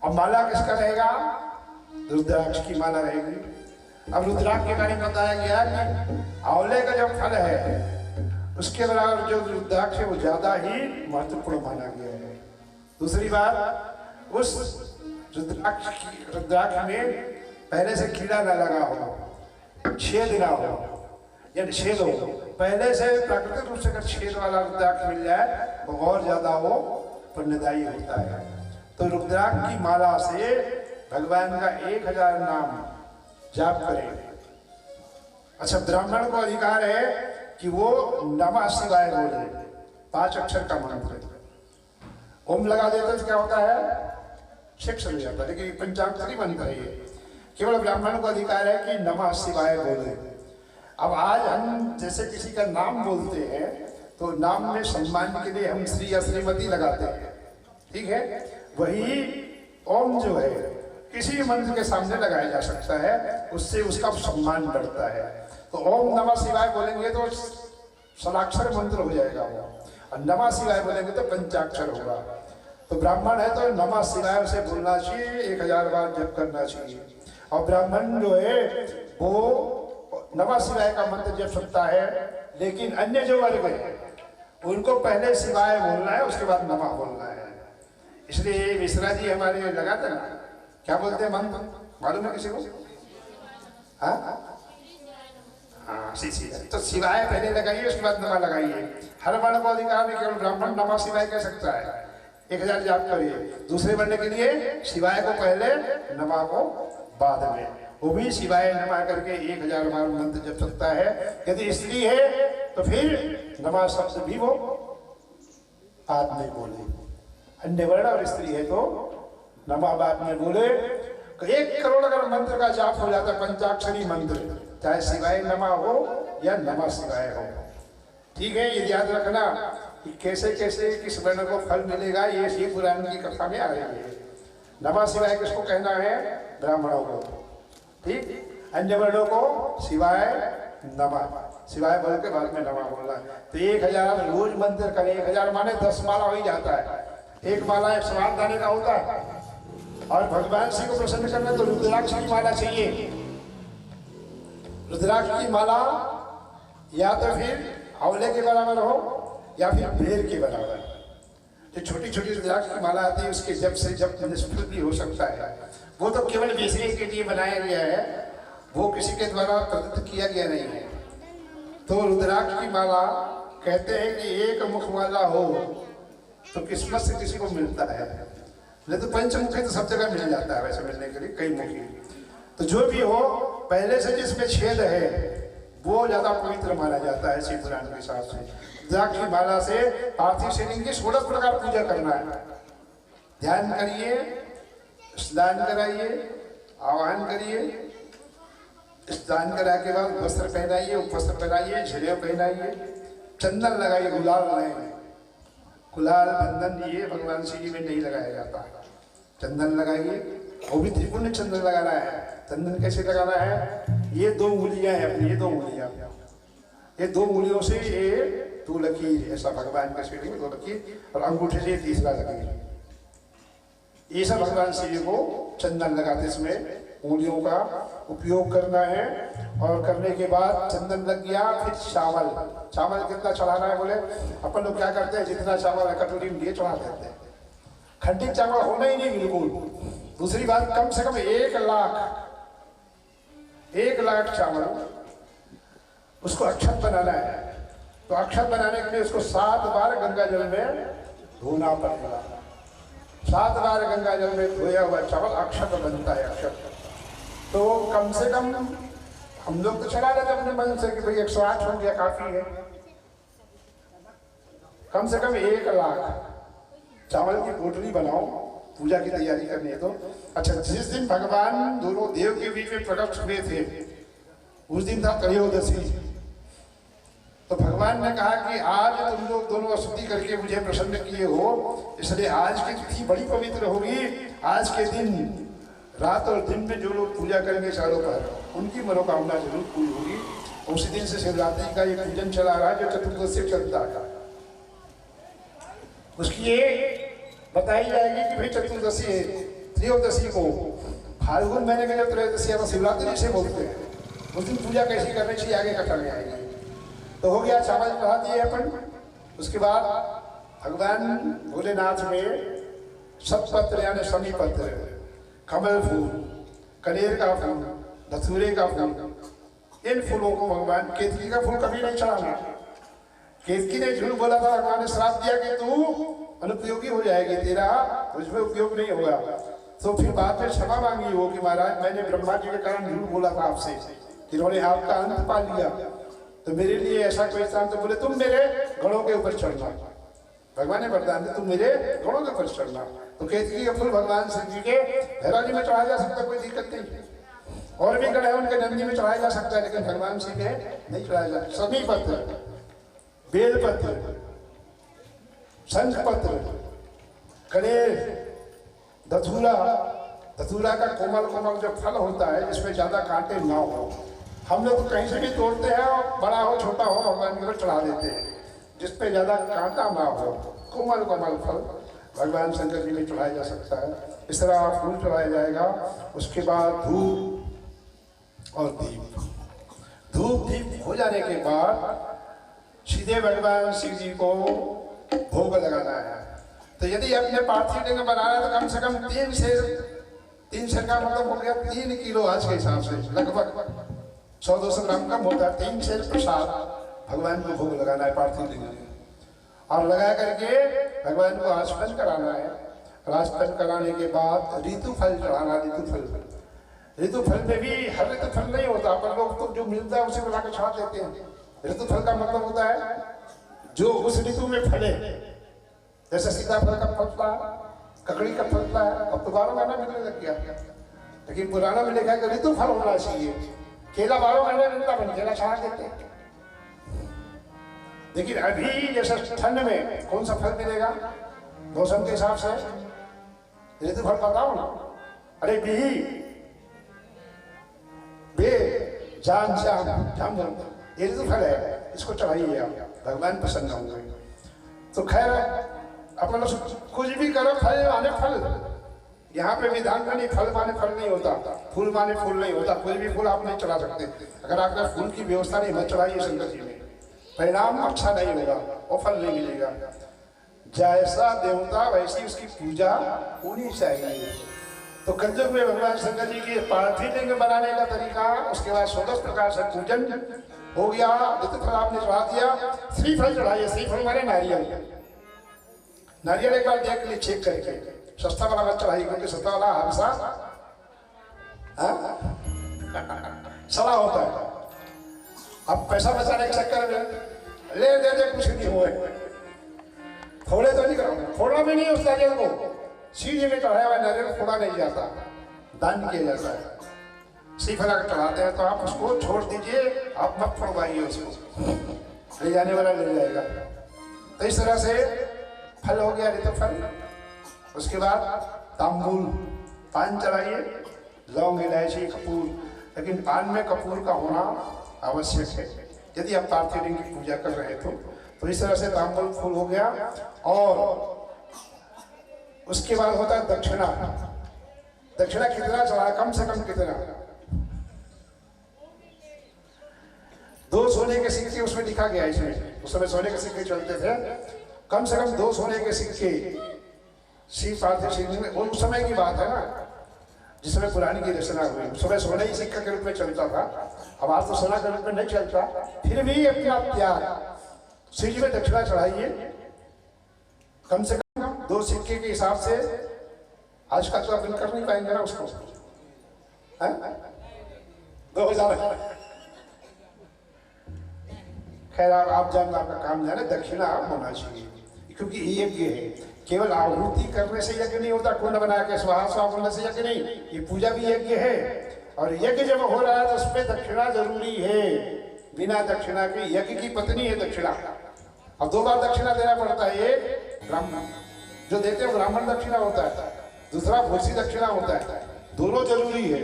और माला किसका रहेगा? रुद्राक्ष की माला रहेगी। अब रुद्राक्ष के बारे में बताया गया कि आंवले का जो फल है उसके बराबर जो रुद्राक्ष है वो ज्यादा ही महत्वपूर्ण माना गया है। दूसरी बात, उस रुद्राक्ष में पहले से कीड़ा न लगा हो, छेद ना हो, या छेद हो, पहले से प्राकृतिक रूप से अगर छेद वाला रुद्राक्ष मिल जाए तो और ज्यादा वो पुण्यदायी होता है। तो रुद्राक्ष की माला से भगवान का 1000 नाम जाप करें। अच्छा, ब्राह्मण को अधिकार है कि वो नमः शिवाय बोले, 5 अक्षर का मंत्र। ओम लगा देते तो क्या होता है? शिक्ष हो जाता है, लेकिन पंचाक्षरी मंत्र है ये। केवल ब्राह्मण को अधिकार है कि नमः शिवाय बोले। अब आज हम जैसे किसी का नाम बोलते हैं तो नाम में सम्मान के लिए हम श्री या श्रीमती लगाते हैं, ठीक है? वही ओम जो है किसी भी मंत्र के सामने लगाया जा सकता है, उससे उसका सम्मान बढ़ता है। तो ओम नमः शिवाय बोलेंगे तो षडाक्षर मंत्र हो जाएगा वो, और नमः शिवाय बोलेंगे तो पंचाक्षर होगा। तो ब्राह्मण है तो नमः शिवाय उसे बोलना चाहिए, 1000 बार जप करना चाहिए। और ब्राह्मण जो है वो नमः शिवाय का मंत्र जप सकता है, लेकिन अन्य जो वर्ग है उनको पहले शिवाय बोलना है, उसके बाद नमः बोलना है। इसलिए मिश्रा जी हमारे लगाते ना, क्या बोलते हैं मंत्र मालूम है किसी को? हाँ, तो शिवाय पहले लगाइए, उसके बाद नमः लगाइए। हर वर्ण को अधिकार में केवल ब्राह्मण नमः शिवाय कह सकता है। 1000 जाप करिए। दूसरे वर्ण के लिए शिवाय को पहले, नमः को बाद में। वो भी शिवाय नमः करके 1000 बार मंत्र जप सकता है। यदि स्त्री है तो फिर नमः शब्द भी वो बाद में बोले। अन्य वर्ण और स्त्री है तो नमः बाद में बोले। 1 करोड़ अगर मंत्र का जाप हो जाता है, पंचाक्षरी मंत्र, चाहे शिवाय नमः हो या नमः शिवाय हो, ठीक है? ये याद रखना कि कैसे कैसे किस वर्ण को फल मिलेगा, ये शिव पुराण की कथा में आ रही है। नमः शिवाय किसको कहना है? ब्राह्मणों को, ठीक? अन्य वर्णों को शिवाय नमः। सिवाय बोल के बाद में नवा बोलना। तो 1000 रोज मंत्र करें, 1000 माने 10 माला हो ही जाता है। एक माला 108 दाने का होता है। और भगवान श्री को प्रसन्न करना तो रुद्राक्ष की माला चाहिए। रुद्राक्ष की माला या तो फिर आंवले के बराबर हो या फिर बेर के बराबर। जो छोटी छोटी रुद्राक्ष की माला आती है उसके जब से जब निष्फल भी हो सकता है। वो तो केवल बेचने के लिए बनाया गया है, वो किसी के द्वारा प्रदत्त किया गया नहीं है। तो रुद्राक्ष की माला कहते हैं कि एक मुख माला हो तो किस्मत से किसी को मिलता है, नहीं तो पंचमुखी तो सब जगह मिल जाता है वैसे मिलने के लिए, कई मुखी। तो जो भी हो पहले से जिसमें छेद है वो ज्यादा पवित्र माना जाता है शिव पुराण के हिसाब से। रुद्राक्ष की माला से पार्थिव शरीर की 16 प्रकार पूजा करना है। ध्यान करिए, स्नान कराइए, आवाहन करिए, स्नान करा के बाद वस्त्र पहनाइए, उपवस्त्र पहनाइए, झिले पहनाइए, चंदन लगाइए, गुलाल लगाइए। गुलाल बंधन ये भगवान श्री जी में नहीं लगाया जाता। चंदन लगाइए, वो भी त्रिपुण्य चंदन लगाना है। चंदन कैसे लगाना है? ये 2 उंगलियां हैं अपनी, ये 2 उंगलियां, ये 2 उंगलियों से ये 2 लकीर, ऐसा भगवान के शरीर में 2 लकीर, और अंगूठे से 3रा लकीर। ये सब भगवान श्री जी को चंदन लगाते समय उंगलियों का उपयोग करना है। और करने के बाद चंदन लग गया, फिर चावल। चावल कितना चढ़ाना है? बोले अपन लोग क्या करते हैं, जितना चावल है कटोरी में लिए चढ़ा देते हैं। खंडित चावल होना ही नहीं बिल्कुल। दूसरी बात, कम से कम 1 लाख चावल उसको अक्षत बनाना है। तो अक्षत बनाने के लिए उसको 7 बार गंगा जल में धोना पड़ेगा। 7 बार गंगा जल में धोया हुआ चावल अक्षत बनता है। अक्षत तो कम से कम हम लोग तो चला लेते अपने मन से कि भाई 108 हो गया काफी है। कम से कम 1 लाख चावल की पोटली बनाओ, पूजा की तैयारी करनी है तो। अच्छा, जिस दिन भगवान दोनों देव के बीच में प्रकट हुए थे उस दिन था त्रयोदशी। तो भगवान ने कहा कि आज तुम लोग दोनों स्तुति करके मुझे प्रसन्न किए हो, इसलिए आज की तिथि बड़ी पवित्र होगी। आज के दिन रात और दिन में जो लोग पूजा करेंगे चारों पर, उनकी मनोकामना जरूर पूरी होगी। उसी दिन से शिवरात्रि का ये पूजन चला रहा है जो चतुर्दशी चलता है। उसकी ये बताई जाएगी कि भाई चतुर्दशी है, त्रयोदशी को फाल्गुन महीने के जो त्रयोदशी है तो शिवरात्रि से बोलते हैं। उस दिन पूजा कैसी करनी चाहिए आगे कथा में आएगी। तो हो गया, चावल चढ़ा दिए अपन। उसके बाद भगवान भोलेनाथ में सतपत्र यानी शमी पत्र, कमल फूल, कनेर का फूल, धतूरे का फूल, इन फूलों को भगवान, केतकी का फूल कभी नहीं चढ़ाना। केतकी ने झूठ बोला था, भगवान ने श्राप दिया कि तू अनुपयोगी हो जाएगी, तेरा उसमें उपयोग नहीं होगा। तो फिर बाद में क्षमा मांगी हो कि महाराज मैंने ब्रह्मा जी के कारण झूठ बोला था आपसे, इन्होंने आपका अंत पा लिया, तो मेरे लिए ऐसा कोई स्थान। तो बोले तुम मेरे गणों के ऊपर चढ़ना। भगवान ने वरदान दिया तुम मेरे गणों के ऊपर चढ़ना। तो केतकी का फूल भगवान शिव जी के भैरव जी में चढ़ाया जा सकता है, कोई दिक्कत नहीं। और भी गण है उनके नंदी में चढ़ाया जा सकता है, लेकिन भगवान शिव में नहीं चढ़ाया जा सकता। सभी पत्र, बेलपत्र, शंख पत्र, कनेर, धतूरा, धतूरा का कोमल कोमल जो फल होता है जिसमें ज्यादा कांटे ना हो, हम लोग तो कहीं से भी तोड़ते हैं और बड़ा हो छोटा हो भगवान के ऊपर चढ़ा देते हैं। जिसपे ज्यादा कांटा ना हो, कोमल कोमल फल भगवान शंकर जी में चढ़ाया जा सकता है। इस तरह फूल चढ़ाया जाएगा। उसके बाद धूप और दीप। धूप दीप हो जाने के बाद सीधे भगवान शिव जी को भोग लगाना है। तो यदि अपने पार्थिव लिंग बनाना है तो कम से कम 3 सेर का मतलब हो गया 3 किलो आज के हिसाब से, लगभग 100-200 ग्राम कम होता है। 3 सेर प्रसाद भगवान को भोग लगाना है पार्थिव लिंग में, और लगा करके भगवान को आस्पन कराना है। आस्पन कराने के बाद ऋतु फल चढ़ाना। ऋतु फल में भी हर ऋतु फल नहीं होता, पर लोग तो जो मिलता है उसे बुला के छाड़ देते हैं। ऋतु फल का मतलब होता है जो उस ऋतु में फले, जैसे सीताफल का फलता है, ककड़ी का फलता है। अब तो 12 महीना मिलने लग गया, लेकिन पुराना में लिखा है कि ऋतु फल होना चाहिए। केला 12 महीने मिलता, बन केला छाड़ देते हैं। लेकिन अभी जैसे ठंड में कौन सा फल मिलेगा मौसम के हिसाब से? ऋतु फल बताओ ना। अरे बिही, बे, जाम, ये तो फल है, इसको चढ़ाइए आप, भगवान प्रसन्न होंगे। तो खैर अपन कुछ भी करो, फल माने फल। यहाँ पे विधान का नहीं, फल माने फल नहीं होता, फूल माने फूल नहीं होता। कोई भी फूल आप नहीं चढ़ा सकते। अगर आपका फूल की व्यवस्था नहीं, मत चढ़ाइए शंकर जी में, परिणाम अच्छा नहीं होगा और फल नहीं मिलेगा। जैसा देवता वैसी उसकी पूजा होनी चाहिए। तो कंजक में भगवान शंकर जी की पार्थिव लिंग बनाने का तरीका, उसके बाद 16 प्रकार से पूजन हो गया। नित्य फल आपने चढ़ा दिया, श्रीफल चढ़ाइए। श्रीफल माने नारियल। नारियल एक बार देख ली चेक करके, सस्ता वाला मत चढ़ाइए, क्योंकि सस्ता वाला हमेशा सड़ा होता है। अब पैसा बचाने के चक्कर में ले दे दे कुछ नहीं हुए, फोड़े तो नहीं करो, फोड़ना भी नहीं उस नारियल को। सीधे में चढ़ाया हुआ नारियल फोड़ा नहीं जाता, दान किया जाता है। श्रीफल अगर चढ़ाते हैं तो आप उसको छोड़ दीजिए, आप मत फोड़वाइए उसको, ले जाने वाला ले जाएगा। तो इस तरह से फल हो गया, ऋतु फल। उसके बाद तांबूल, पान चढ़ाइए, लौंग, इलायची, कपूर। लेकिन पान में कपूर का होना आवश्यक है यदि आप पार्थिव लिंग की पूजा कर रहे तो इस तरह से तांबूल फूल हो गया। और उसके बाद होता है दक्षिणा। दक्षिणा कितना चढ़ा, कम से कम कितना? 2 सोने के सिक्के उसमें लिखा गया। इसमें उस समय सोने के सिक्के चलते थे, कम से कम 2 सोने के सिक्के श्री पार्थिव शिव में। उस समय की बात है ना, जिस समय पुरानी की रचना हुई, उस समय सोने ही सिक्का के रूप में चलता था। अब आज तो सोना के रूप में नहीं चलता, फिर भी अपना त्याग श्री जी में दक्षिणा चढ़ाइए। कम से कम 2 सिक्के के हिसाब से। आज का तो अपन कर नहीं पाएंगे ना उसको, 2000। खैर आप जानना, आपका काम जाने, दक्षिणा होना चाहिए, क्योंकि ये यज्ञ है। केवल आहुति करने से यज्ञ नहीं होता, कुंड बना के स्वाहा स्वाहा बोलने से यज्ञ नहीं, ये पूजा भी यज्ञ है। और यज्ञ जब हो रहा है तो उसमें दक्षिणा जरूरी है। बिना दक्षिणा के, यज्ञ की पत्नी है दक्षिणा। अब 2 बार दक्षिणा देना पड़ता है। एक ब्राह्मण जो देते हैं ब्राह्मण दक्षिणा होता है, दूसरा भोसी दक्षिणा होता है। दोनों जरूरी है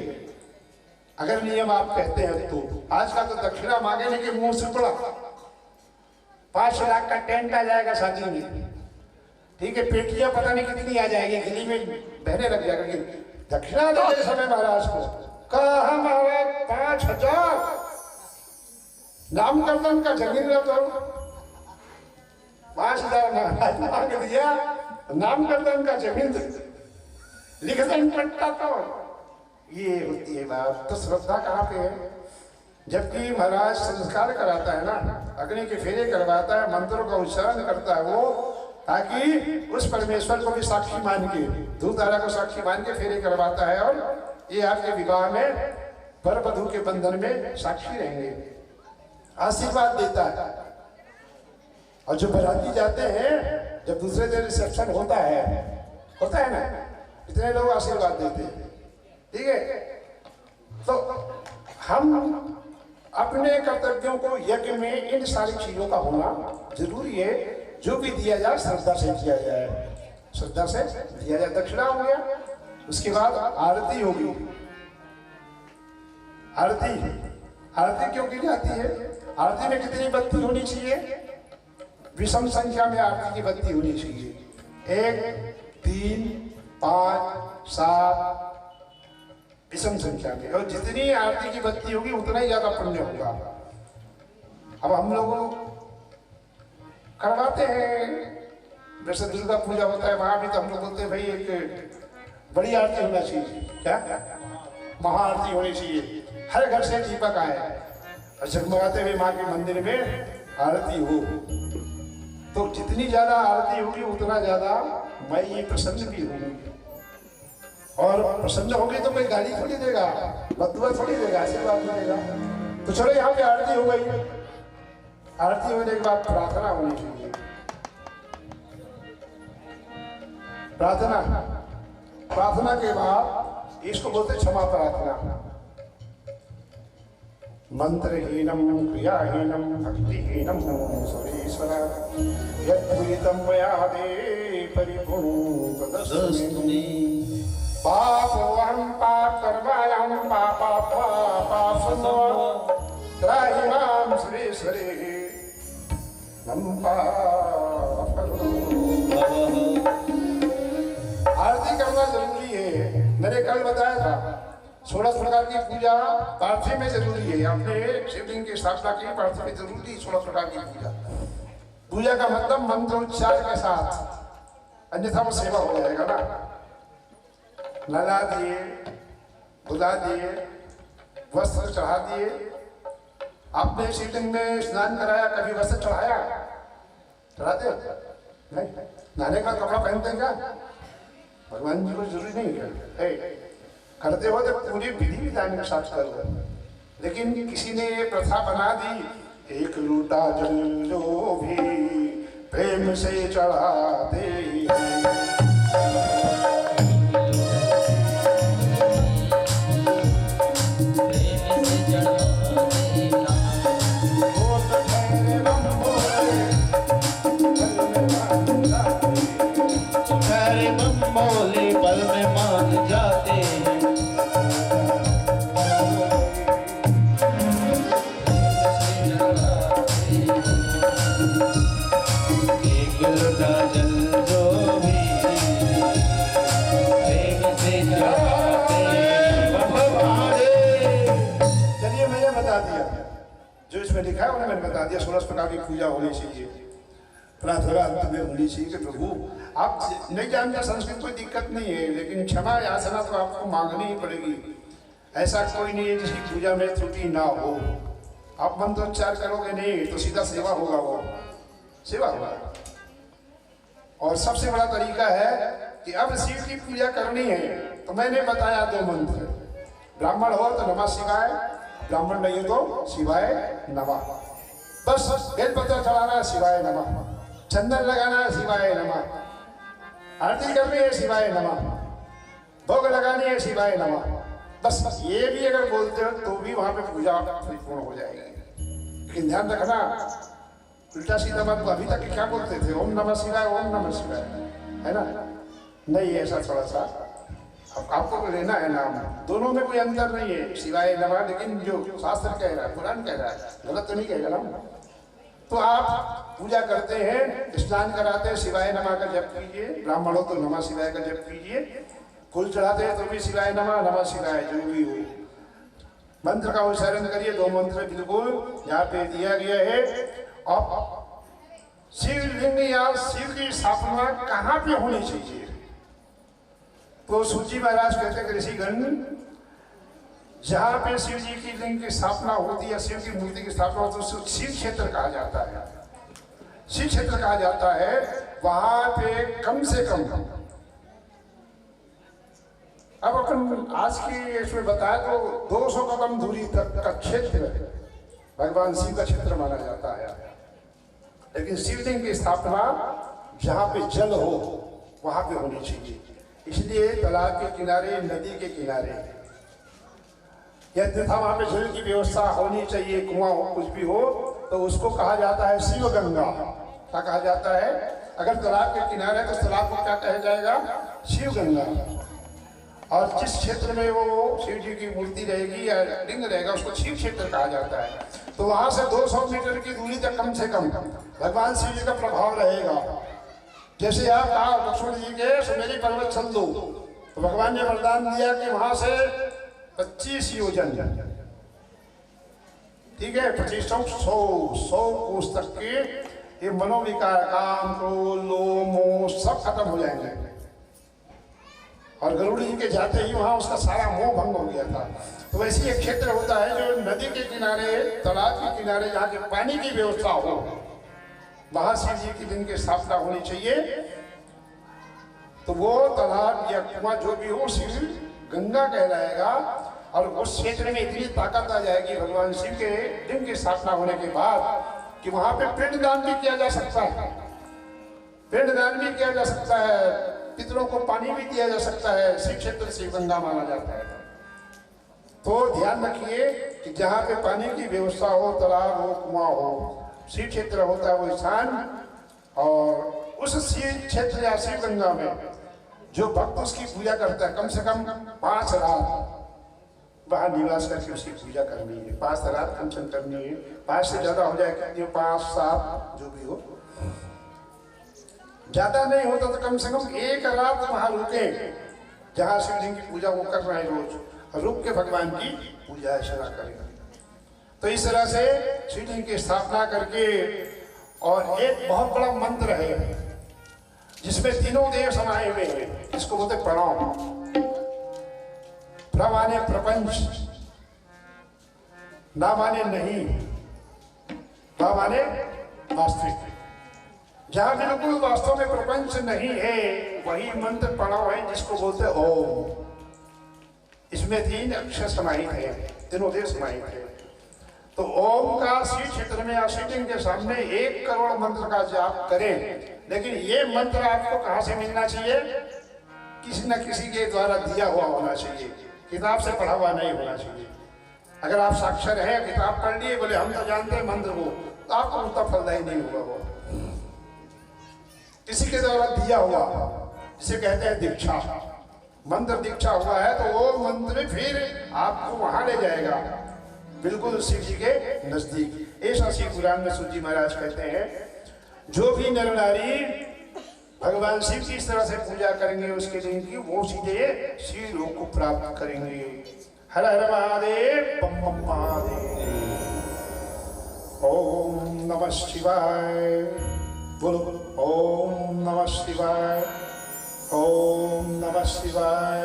अगर नियम आप कहते हैं तो। आज का तो दक्षिणा मांगे नहीं कि मुंह से पड़ा 5 लाख का टेंट आ जाएगा शादी में, ठीक है, पेटियां पता नहीं कितनी आ जाएगी, गली में बहने लग जाएगा। दक्षिणा देते समय महाराज को कहा, महाराज 5000 नाम कीर्तन का जमीन तो 5000 महाराज मांग दिया, नाम कीर्तन का जमीन लिख दें पट्टा। तो ये होती है बात। तो श्रद्धा कहाँ पे है? जबकि महाराज संस्कार कराता है ना, अग्नि के फेरे करवाता है, मंत्रों का उच्चारण करता है वो, ताकि उस परमेश्वर को भी साक्षी मान के, धूपधारा को साक्षी मान के फेरे करवाता है। और ये आपके विवाह में वर वधू के बंधन में साक्षी रहेंगे, आशीर्वाद देता है। और जो बराती जाते हैं, जब दूसरे दिन रिसेप्शन होता है ना, इतने लोग आशीर्वाद देते हैं, ठीक है। तो हम अपने कर्तव्यों को, यज्ञ में इन सारी चीजों का होना जरूरी है। जो भी दिया जाए श्रद्धा से दिया जाए, श्रद्धा से दिया जाए। दक्षिणा हो गया, उसके बाद आरती होगी। आरती क्यों की जाती है? आरती में कितनी बत्ती होनी चाहिए? विषम संख्या में आरती की बत्ती होनी चाहिए। 1, 3, 5, 7 विषम संख्या में। और जितनी आरती की बत्ती होगी उतना ही ज्यादा पुण्य होगा। अब हम लोग करवाते हैं, जैसे दुर्गा पूजा होता है, वहां भी तो हम लोग बोलते हैं भाई एक बड़ी आरती होना चाहिए, क्या महाआरती होनी चाहिए, हर घर से दीपक आए और जगमगाते हुए माँ के मंदिर में आरती हो। तो जितनी ज्यादा आरती होगी उतना ज्यादा मैं ये प्रसन्न भी होगी। और प्रसन्न होगी तो कोई गाली थोड़ी देगा, बदुआ थोड़ी देगा, आशीर्वाद देगा। तो चलो यहाँ पे आरती हो गई। आरती होने के बाद प्रार्थना होनी चाहिए। प्रार्थना के बाद इसको बोलते क्षमा प्रार्थना। मंत्रहीनम क्रियाहीनम भक्तिहीनम सुरेश्वर यद्भूतं मया दे परिपूर्ण तदस्तुमे। पापोऽहं पापकर्मायां पापात्मा पापसमो त्राहि मां श्री आरती करना जरूरी है। मैंने कल बताया था 16 प्रकार की पूजा पार्थिव में जरूरी है। आपने शिवलिंग की स्थापना की, पार्थिव में जरूरी 16 प्रकार की पूजा। पूजा का मतलब मंत्रोच्चार के साथ, अन्यथा वो सेवा हो जाएगा ना। नला दिए, बुला दिए, वस्त्र चढ़ा दिए। आपने शिवलिंग में स्नान कराया, कभी वस्त्र चढ़ाया? चढ़ाते हो? नहीं। नहाने का कपड़ा पहनते हैं क्या? भगवान जी को जरूरी नहीं है। करते हो तो पूरी विधि विधान के साथ करो। लेकिन किसी ने ये प्रथा बना दी, एक लूटा जल जो भी प्रेम से चढ़ाते बोले पल में मान जाते हैं। एक लोटा जल जो भी प्रेम से चढ़ाते हैं। चलिए मैंने बता दिया, जो इसमें लिखा है मैंने बता दिया। 16 प्रकार की पूजा होनी चाहिए, प्रार्थना अंत में होनी चाहिए कि प्रभु आप नहीं जानते संस्कृत, कोई दिक्कत नहीं है, लेकिन क्षमा याचना तो आपको मांगनी ही पड़ेगी। ऐसा कोई नहीं है जिसकी पूजा में त्रुटि ना हो। आप मंत्रोच्चार करोगे नहीं तो सीधा सेवा होगा, वो सेवा होगा। और सबसे बड़ा तरीका है कि अब शिव की पूजा करनी है तो मैंने बताया 2 मंत्र। ब्राह्मण हो तो नमः शिवाय, ब्राह्मण नहीं हो तो शिवाय नमः। बस बेलपत्र चढ़ाना है, शिवाय नमः। चंदन लगाना है, शिवाय नमः। आरती करनी है, शिवाय नमः। भोग लगानी है, शिवाय नमः। बस ये भी अगर बोलते हो तो भी वहां पे पूजा परिपूर्ण हो जाएगी। लेकिन ध्यान रखना, उल्टा सीधा बात अभी तक क्या बोलते थे, ओम नमः शिवाय, ओम नमः शिवाय, है ना? नहीं, ऐसा थोड़ा सा आपको लेना है नाम। दोनों में कोई अंतर नहीं है, शिवाय नमः। लेकिन जो शास्त्र कह रहा है, पुराण कह रहा है, गलत तो नहीं कहेगा ना। तो आप पूजा करते हैं, स्नान कराते हैं, शिवाय नमः का जप कीजिए। ब्राह्मण हो तो नमः शिवाय का जप कीजिए। फूल चढ़ाते हैं तो भी शिवाय नमः, नमः शिवाय, जो भी हो। मंत्र का उच्चारण करिए, 2 मंत्र बिल्कुल यहाँ पे दिया गया है। अब शिवलिंग या शिव की स्थापना कहाँ पे होनी चाहिए? तो सूची महाराज कहते हैं ऋषिगण, जहाँ पे शिव जी की लिंग की स्थापना होती है, शिव की मूर्ति की स्थापना होती है, उसको शिव क्षेत्र कहा जाता है। शिव क्षेत्र कहा जाता है। वहां पे कम से कम, अब अपन आज की इसमें बताया तो 200 कदम दूरी तक का क्षेत्र भगवान शिव का क्षेत्र माना जाता है। लेकिन शिवलिंग की स्थापना जहाँ पे जल हो वहां पे होनी चाहिए। इसलिए तालाब के किनारे, नदी के किनारे, यदि वहां पे जल की व्यवस्था होनी चाहिए, कुआं हो, कुछ भी हो, तो उसको कहा जाता है शिव गंगा। क्या कहा जाता है? अगर तालाब के किनारे तो तालाब को क्या कहा जाएगा? शिव गंगा। और जिस क्षेत्र में वो शिव जी की मूर्ति रहेगी या लिंग रहेगा उसको शिव क्षेत्र कहा जाता है। तो वहां से 200 मीटर की दूरी तक कम से कम भगवान शिव जी का प्रभाव रहेगा। जैसे आप कहा लक्ष्मण जी के सुमेरी पर्वत चल दो, तो भगवान ने वरदान दिया कि वहां से 25 योजन, ठीक है, 25 100 कोस तक के ये मनोविकार, काम, क्रोध, लोभ, मोह सब खत्म हो जाएंगे। और गरुड़ जी के जाते ही वहां उसका सारा मोह भंग हो गया था। तो वैसे एक क्षेत्र होता है जो नदी के किनारे, तालाब के किनारे, जहाँ के पानी की व्यवस्था हो, वहां शिव जी की लिंग की स्थापना होनी चाहिए। तो वो तालाब या कुआं जो भी हो शिव गंगा कहलाएगा। और उस क्षेत्र में इतनी ताकत आ जाएगी भगवान शिव के लिंग की स्थापना होने के बाद कि वहां पे पिंडदान भी किया जा सकता है, पिंडदान भी किया जा सकता है, पितरों को पानी भी दिया जा सकता है। शिव क्षेत्र शिव गंगा माना जाता है। तो ध्यान रखिए कि जहाँ पे पानी की व्यवस्था हो, तालाब हो, कुआं हो, शिव क्षेत्र होता है वो स्थान। और उस शिव क्षेत्र या शिव गंगा में जो भक्त उसकी पूजा करता है, कम से कम 5 रात वहाँ निवास करके उसकी पूजा करनी है। 5 रात कंचन करनी है। 5 से ज्यादा हो जाए कितनी, 5 7 जो भी हो, ज्यादा नहीं होता तो कम से कम 1 रात वहां रुके, जहाँ शिवलिंग की पूजा वो कर रहे हैं रोज, रुक के भगवान की पूजा अर्चना करेगा। तो इस तरह से शिवलिंग की स्थापना करके, और एक बहुत बड़ा मंत्र है जिसमें तीनों देव समाये हुए हैं, जिसको बोलते प्रणव। प्र माने प्रपंच, ना माने नहीं, वा माने वास्तविक। जहां बिल्कुल वास्तव में प्रपंच नहीं है वही मंत्र प्रणव है, जिसको बोलते ओम। इसमें 3 अक्षर समाहित है, तीनों देव समाहित है। तो ओम का शिव क्षेत्र में शिवलिंग के सामने 1 करोड़ मंत्र का जाप करें। लेकिन ये मंत्र आपको कहां से मिलना चाहिए? किसी न किसी के द्वारा दिया हुआ होना चाहिए, किताब से पढ़ा हुआ नहीं होना चाहिए। अगर आप साक्षर हैं, किताब पढ़ लिए, बोले हम तो जानते हैं मंत्र को, तो आपको उतना फलदायी नहीं होगा। वो किसी के द्वारा दिया हुआ, जिसे कहते हैं दीक्षा, मंत्र दीक्षा हुआ है, तो वो मंत्र फिर आपको वहां ले जाएगा, बिल्कुल शिव जी के नजदीक। ऐसा शिव पुराण में सूत जी महाराज कहते हैं, जो भी नर नारी भगवान शिव की इस तरह से पूजा करेंगे उसके दिन की, वो सीधे शिव लोक को प्राप्त करेंगे। हर हर महादेव, बम बम महादेव। ओम नमः शिवाय, बोलो ओम नमः शिवाय, ओम नमः शिवाय,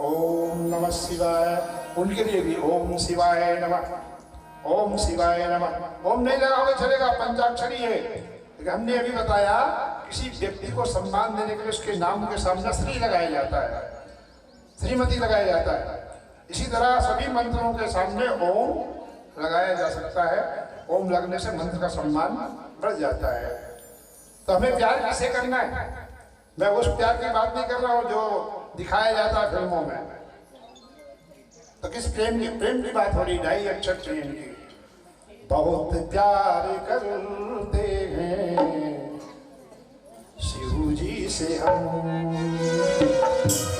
ओम नमः शिवाय। उनके लिए भी ओम शिवाय नमः, ओम शिवाय नमः। ओम नहीं लगाओगे चलेगा, पंचाक्षरी है। लेकिन हमने अभी बताया, किसी व्यक्ति को सम्मान देने के लिए उसके नाम के सामने श्री लगाया जाता है, श्रीमती लगाया जाता है। इसी तरह सभी मंत्रों के सामने ओम लगाया जा सकता है। ओम लगने से मंत्र का सम्मान बढ़ जाता है। तो हमें प्यार किसे करना है? मैं उस प्यार की बात नहीं कर रहा हूँ जो दिखाया जाता है फिल्मों में। तो किस प्रेम की बात हो रही? ढाई अक्षर प्रेम की। बहुत प्यार करते हैं शिव जी से हम,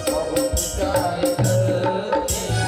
बहुत प्यार करते हैं।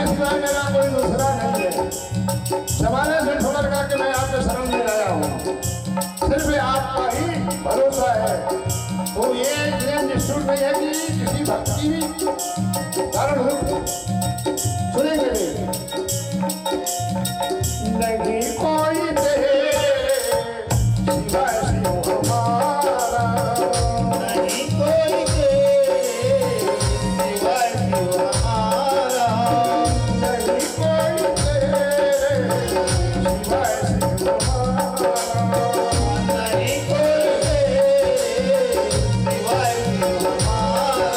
आपके सिवा मेरा कोई दूसरा नहीं है। जमाने से ठोकर खा के मैं आपके शरण में आया हूँ, सिर्फ आपका ही भरोसा है। तो ये इतने निष्ठुर नहीं है कि किसी भक्ति भी कारण हो। सुनेंगे नहीं कोई दे सिवाय शिव हमारा, नहीं कोई दे सिवाय शिव हमारा, नहीं कोई दे सिवाय शिव हमारा, नहीं कोई दे सिवाय शिव हमारा।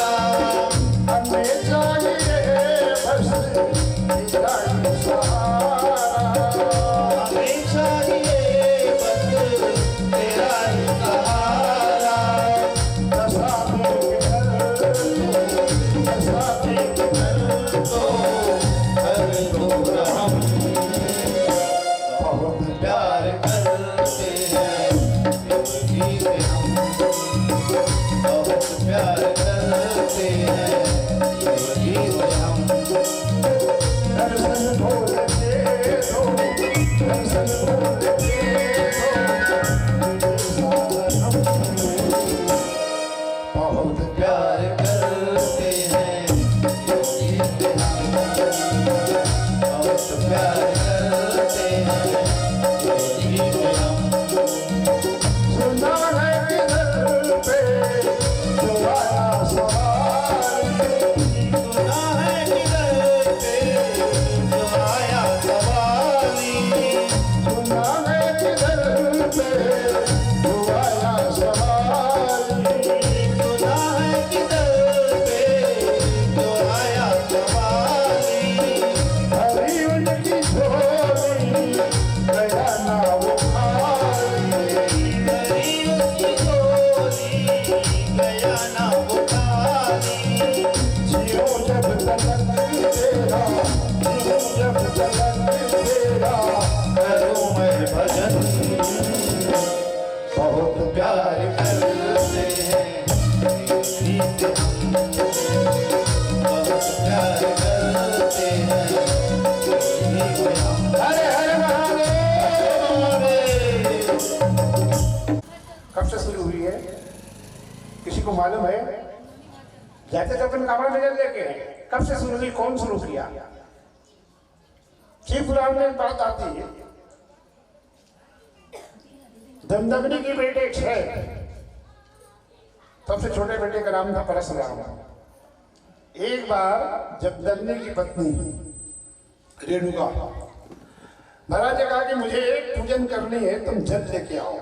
हमें चाहिए बस तेरा ही सहारा, हमें चाहिए बस तेरा ही सहारा। दशा में दशा में तो कर दो रहम, बहुत प्यार करते हैं शिव जी से हम, बहुत प्यार करते हैं शिव जी से हम। दर्शन भोले दे दो, दर्शन भोले दे दो, बहुत प्यार करते हैं शिव जी से हम, बहुत प्यार करते हैं शिव जी से हम। सुना है किधर पे जो आया सवार, सुना है किधर पे जो आया सवारी, सुना है किधर पे जो आया सवार, सुना है किधर पे जो आया सवारी। हरी उनकी झोली गया ना वो खाली, गरी उसकी झोली गया ना वो खाली। जियो जब तलक तेरा, जियो जब तलक तेरा, करूं मैं भजन, बहुत प्यार करते हैं शिव जी से हम, बहुत प्यार करते हैं शिव जी से हम। हरे हरे महादेव। कब से शुरू हुई है किसी को मालूम है? जाते तो अपन कावड़ नजर लेके कब से शुरू हुई, कौन शुरू किया? शिव पुराण में एक बात आती है, दमदमनी की बेटे 6, सबसे छोटे बेटे का नाम था परशुराम। एक बार जब दमदमनी की पत्नी रेणुका महाराज ने कहा कि मुझे पूजन करनी है, तुम जल लेके आओ।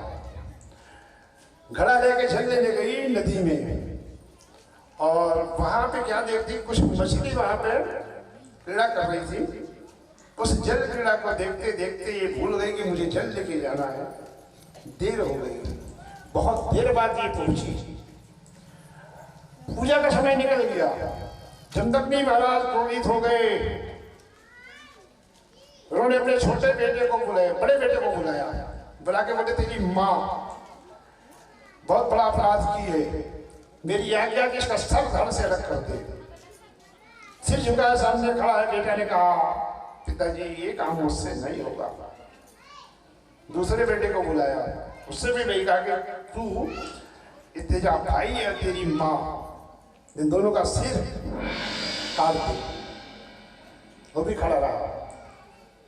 घड़ा लेके जल लेने गई नदी में, और वहां पे क्या देखती, कुछ मछली वहां पे क्रीड़ा कर रही थी। उस जल क्रीड़ा को देखते देखते ये भूल गई कि मुझे जल लेके जाना है, देर हो गई। बहुत देर बाद ये पहुंची, पूजा का समय निकल गया। जमदग्नि महाराज क्रोधित हो गए, उन्होंने अपने छोटे बेटे को बुलाया, बड़े बेटे को बुलाया, बुला के बोले तेरी माँ बहुत बड़ा अपराध की है, मेरी आज्ञा कि इसका सर धड़ से अलग कर दे। सिर झुकाया सामने खड़ा है, बेटा ने कहा पिताजी ये काम मुझसे नहीं होगा। दूसरे बेटे को बुलाया, उससे भी नहीं कहा कि तू तेजा भाई है, तेरी माँ, इन दोनों का सिर काट दे। वो भी खड़ा रहा।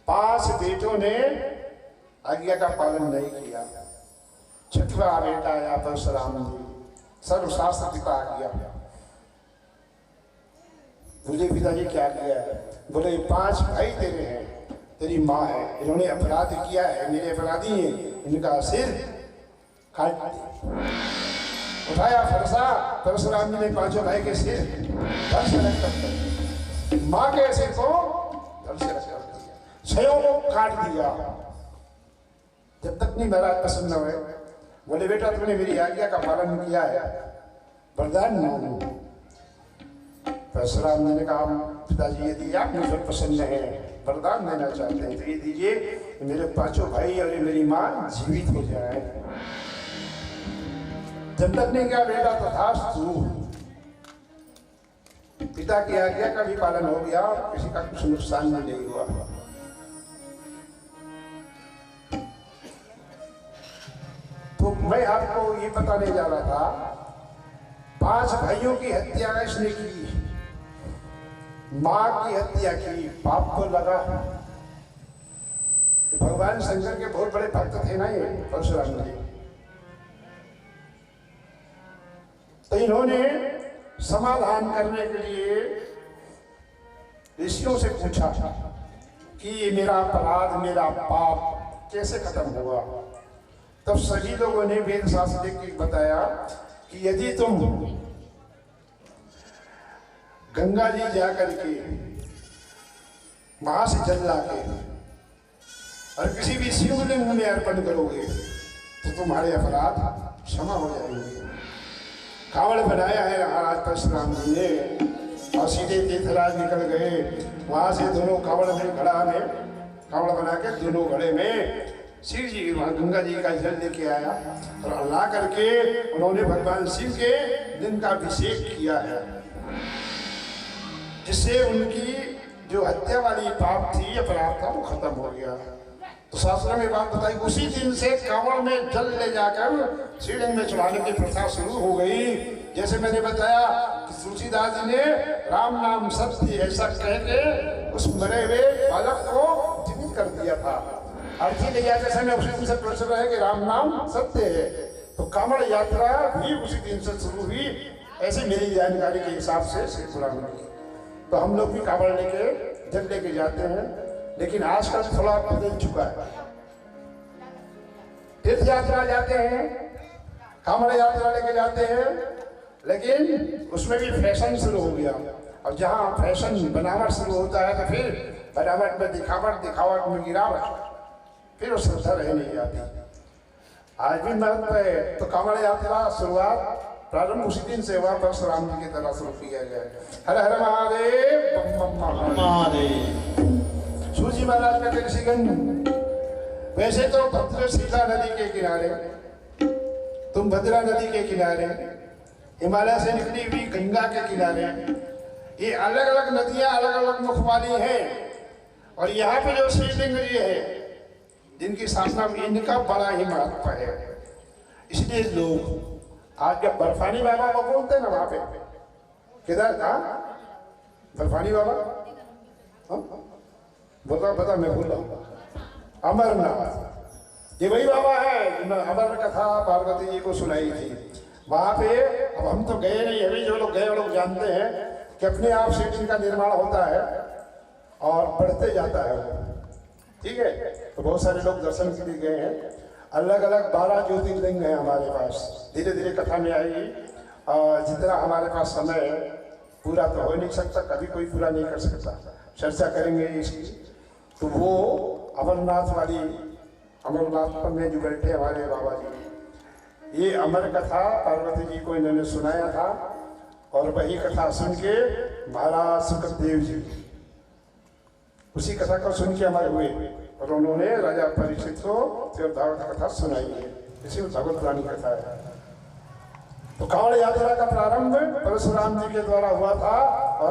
5 बेटों ने आज्ञा का पालन नहीं किया। 6वां बेटा आया परशुराम जी, सर्वशास्त्र पिता किया। तुझे पिताजी क्या किया है? बोले 5 भाई तेरे हैं, तेरी माँ है, इन्होंने अपराध किया है, मेरे अपराधी हैं, इनका सिर काट दे। उठाया फरसा, परशुराम जी ने 5 भाई के सिर धड़ से अलग कर दिया, माँ के सिर को धड़ से अलग कर दिया, 6 को काट दिया। जब तक नहीं महाराज प्रसन्न हुए, बोले बेटा तुमने मेरी आज्ञा का पालन किया है, वरदान मांगो। परशुराम जी ने कहा पिताजी यदि आप मुझ पर प्रसन्न है, वरदान देना चाहते हैं तो ये दीजिए, मेरे 5 भाई और मेरी माँ जीवित हो जाए। जब तक ने क्या बेटा तथास्तु, पिता की आज्ञा का भी पालन हो गया, किसी का कुछ नुकसान भी नहीं हुआ। तो मैं आपको ये बताने जा रहा था, 5 भाइयों की हत्या इसने की, मां की हत्या की, पाप तो लगा। भगवान शंकर के बहुत बड़े भक्त थे ना ये परशुराम जी। तो इन्होंने समाधान करने के लिए ऋषियों से पूछा कि ये मेरा अपराध, मेरा पाप कैसे खत्म होगा। तब सभी लोगों ने वेद शास्त्र देख के बताया कि यदि तुम गंगा जी जाकर के वहां से जल लाके और किसी भी शिवलिंग में अर्पण करोगे तो तुम्हारे अपराध क्षमा हो जाएंगे। कावड़ बनाया है महाराज परशुराम जी ने और सीधे तीर्थराज निकल गए वहां से। दोनों कावड़ में घड़ा में कावड़ बना के दोनों घड़े में शिव जी वहां गंगा जी का जल लेके आया और ला करके उन्होंने भगवान शिव के दिन का अभिषेक किया है, जिससे उनकी जो हत्या वाली पाप थी, अपराध था, वो खत्म हो गया। तो शास्त्र में बात बताई, उसी दिन से कांवड़ में जल ले जाकर शिवलिंग में चढ़ाने की प्रथा शुरू हो गई। जैसे मैंने बताया कि तुलसीदास जी ने राम नाम सत्य ऐसा कह के उस मरे हुए बालक को जीवित कर दिया था। अर्थी ले जाते समय उसी दिन से प्रचलित है कि राम नाम सत्य है। तो कांवड़ यात्रा भी उसी दिन से शुरू हुई, ऐसी मेरी जानकारी के हिसाब से श्री पुराण में। तो हम लोग भी कांवड़ लेके जल लेके जाते हैं, लेकिन आजकल थोड़ा बदल चुका है। तीर्थ यात्रा जाते हैं, कांवड़ यात्रा लेके जाते हैं, लेकिन उसमें भी फैशन शुरू हो गया। और जहाँ फैशन बनावट शुरू होता है तो फिर बनावट में दिखावट में गिरावट, फिर वो श्रद्धा रह नहीं जाती। आज भी महत्व है। तो कांवड़ यात्रा शुरुआत प्रारंभ उसी दिन से हुआ, परशुराम जी की तरह शुरू किया गया। हर हर महादेव, बम बम महादेव। सूजी महाराज का ऋषिगण, वैसे तो भद्रशिला नदी के किनारे, तुम भद्रा नदी के किनारे, हिमालय से निकली हुई गंगा के किनारे, ये अलग अलग नदियां अलग अलग मुख वाली हैं। और यहाँ पे जो शिवलिंग जी है जिनकी स्थापना, इनका बड़ा ही महत्व है। इसलिए लोग आज जब बर्फानी बाबा को बोलते हैं ना, वहां पे किधर था बर्फानी बाबा, बता मैं भूल रहा हूँ, अमरनाथ, ये वही बाबा है। अमर कथा पार्वती जी को सुनाई थी वहां पे। अब हम तो गए नहीं, अभी जो लोग गए वो लोग जानते हैं कि अपने आप शिवलिंग का निर्माण होता है और बढ़ते जाता है, ठीक है। तो बहुत सारे लोग दर्शन के लिए गए हैं। अलग अलग 12 ज्योतिर्लिंग हैं हमारे पास, धीरे धीरे कथा में आएगी। और जितना हमारे पास समय है पूरा तो हो नहीं सकता, कभी कोई पूरा नहीं कर सकता, चर्चा करेंगे इसकी। तो वो अमरनाथ वाली, अमरनाथ में जो बैठे हमारे बाबा जी, ये अमर कथा पार्वती जी को इन्होंने सुनाया था। और वही कथा सुन के महाराज सुखदेव जी उसी कथा को सुन के हमारे हुए और उन्होंने राजा परीक्षित को भागवत कथा सुनाई है। इसी में भागवत पुरानी कथा है। तो कांवड़ यात्रा का प्रारंभ परशुराम जी के द्वारा हुआ था।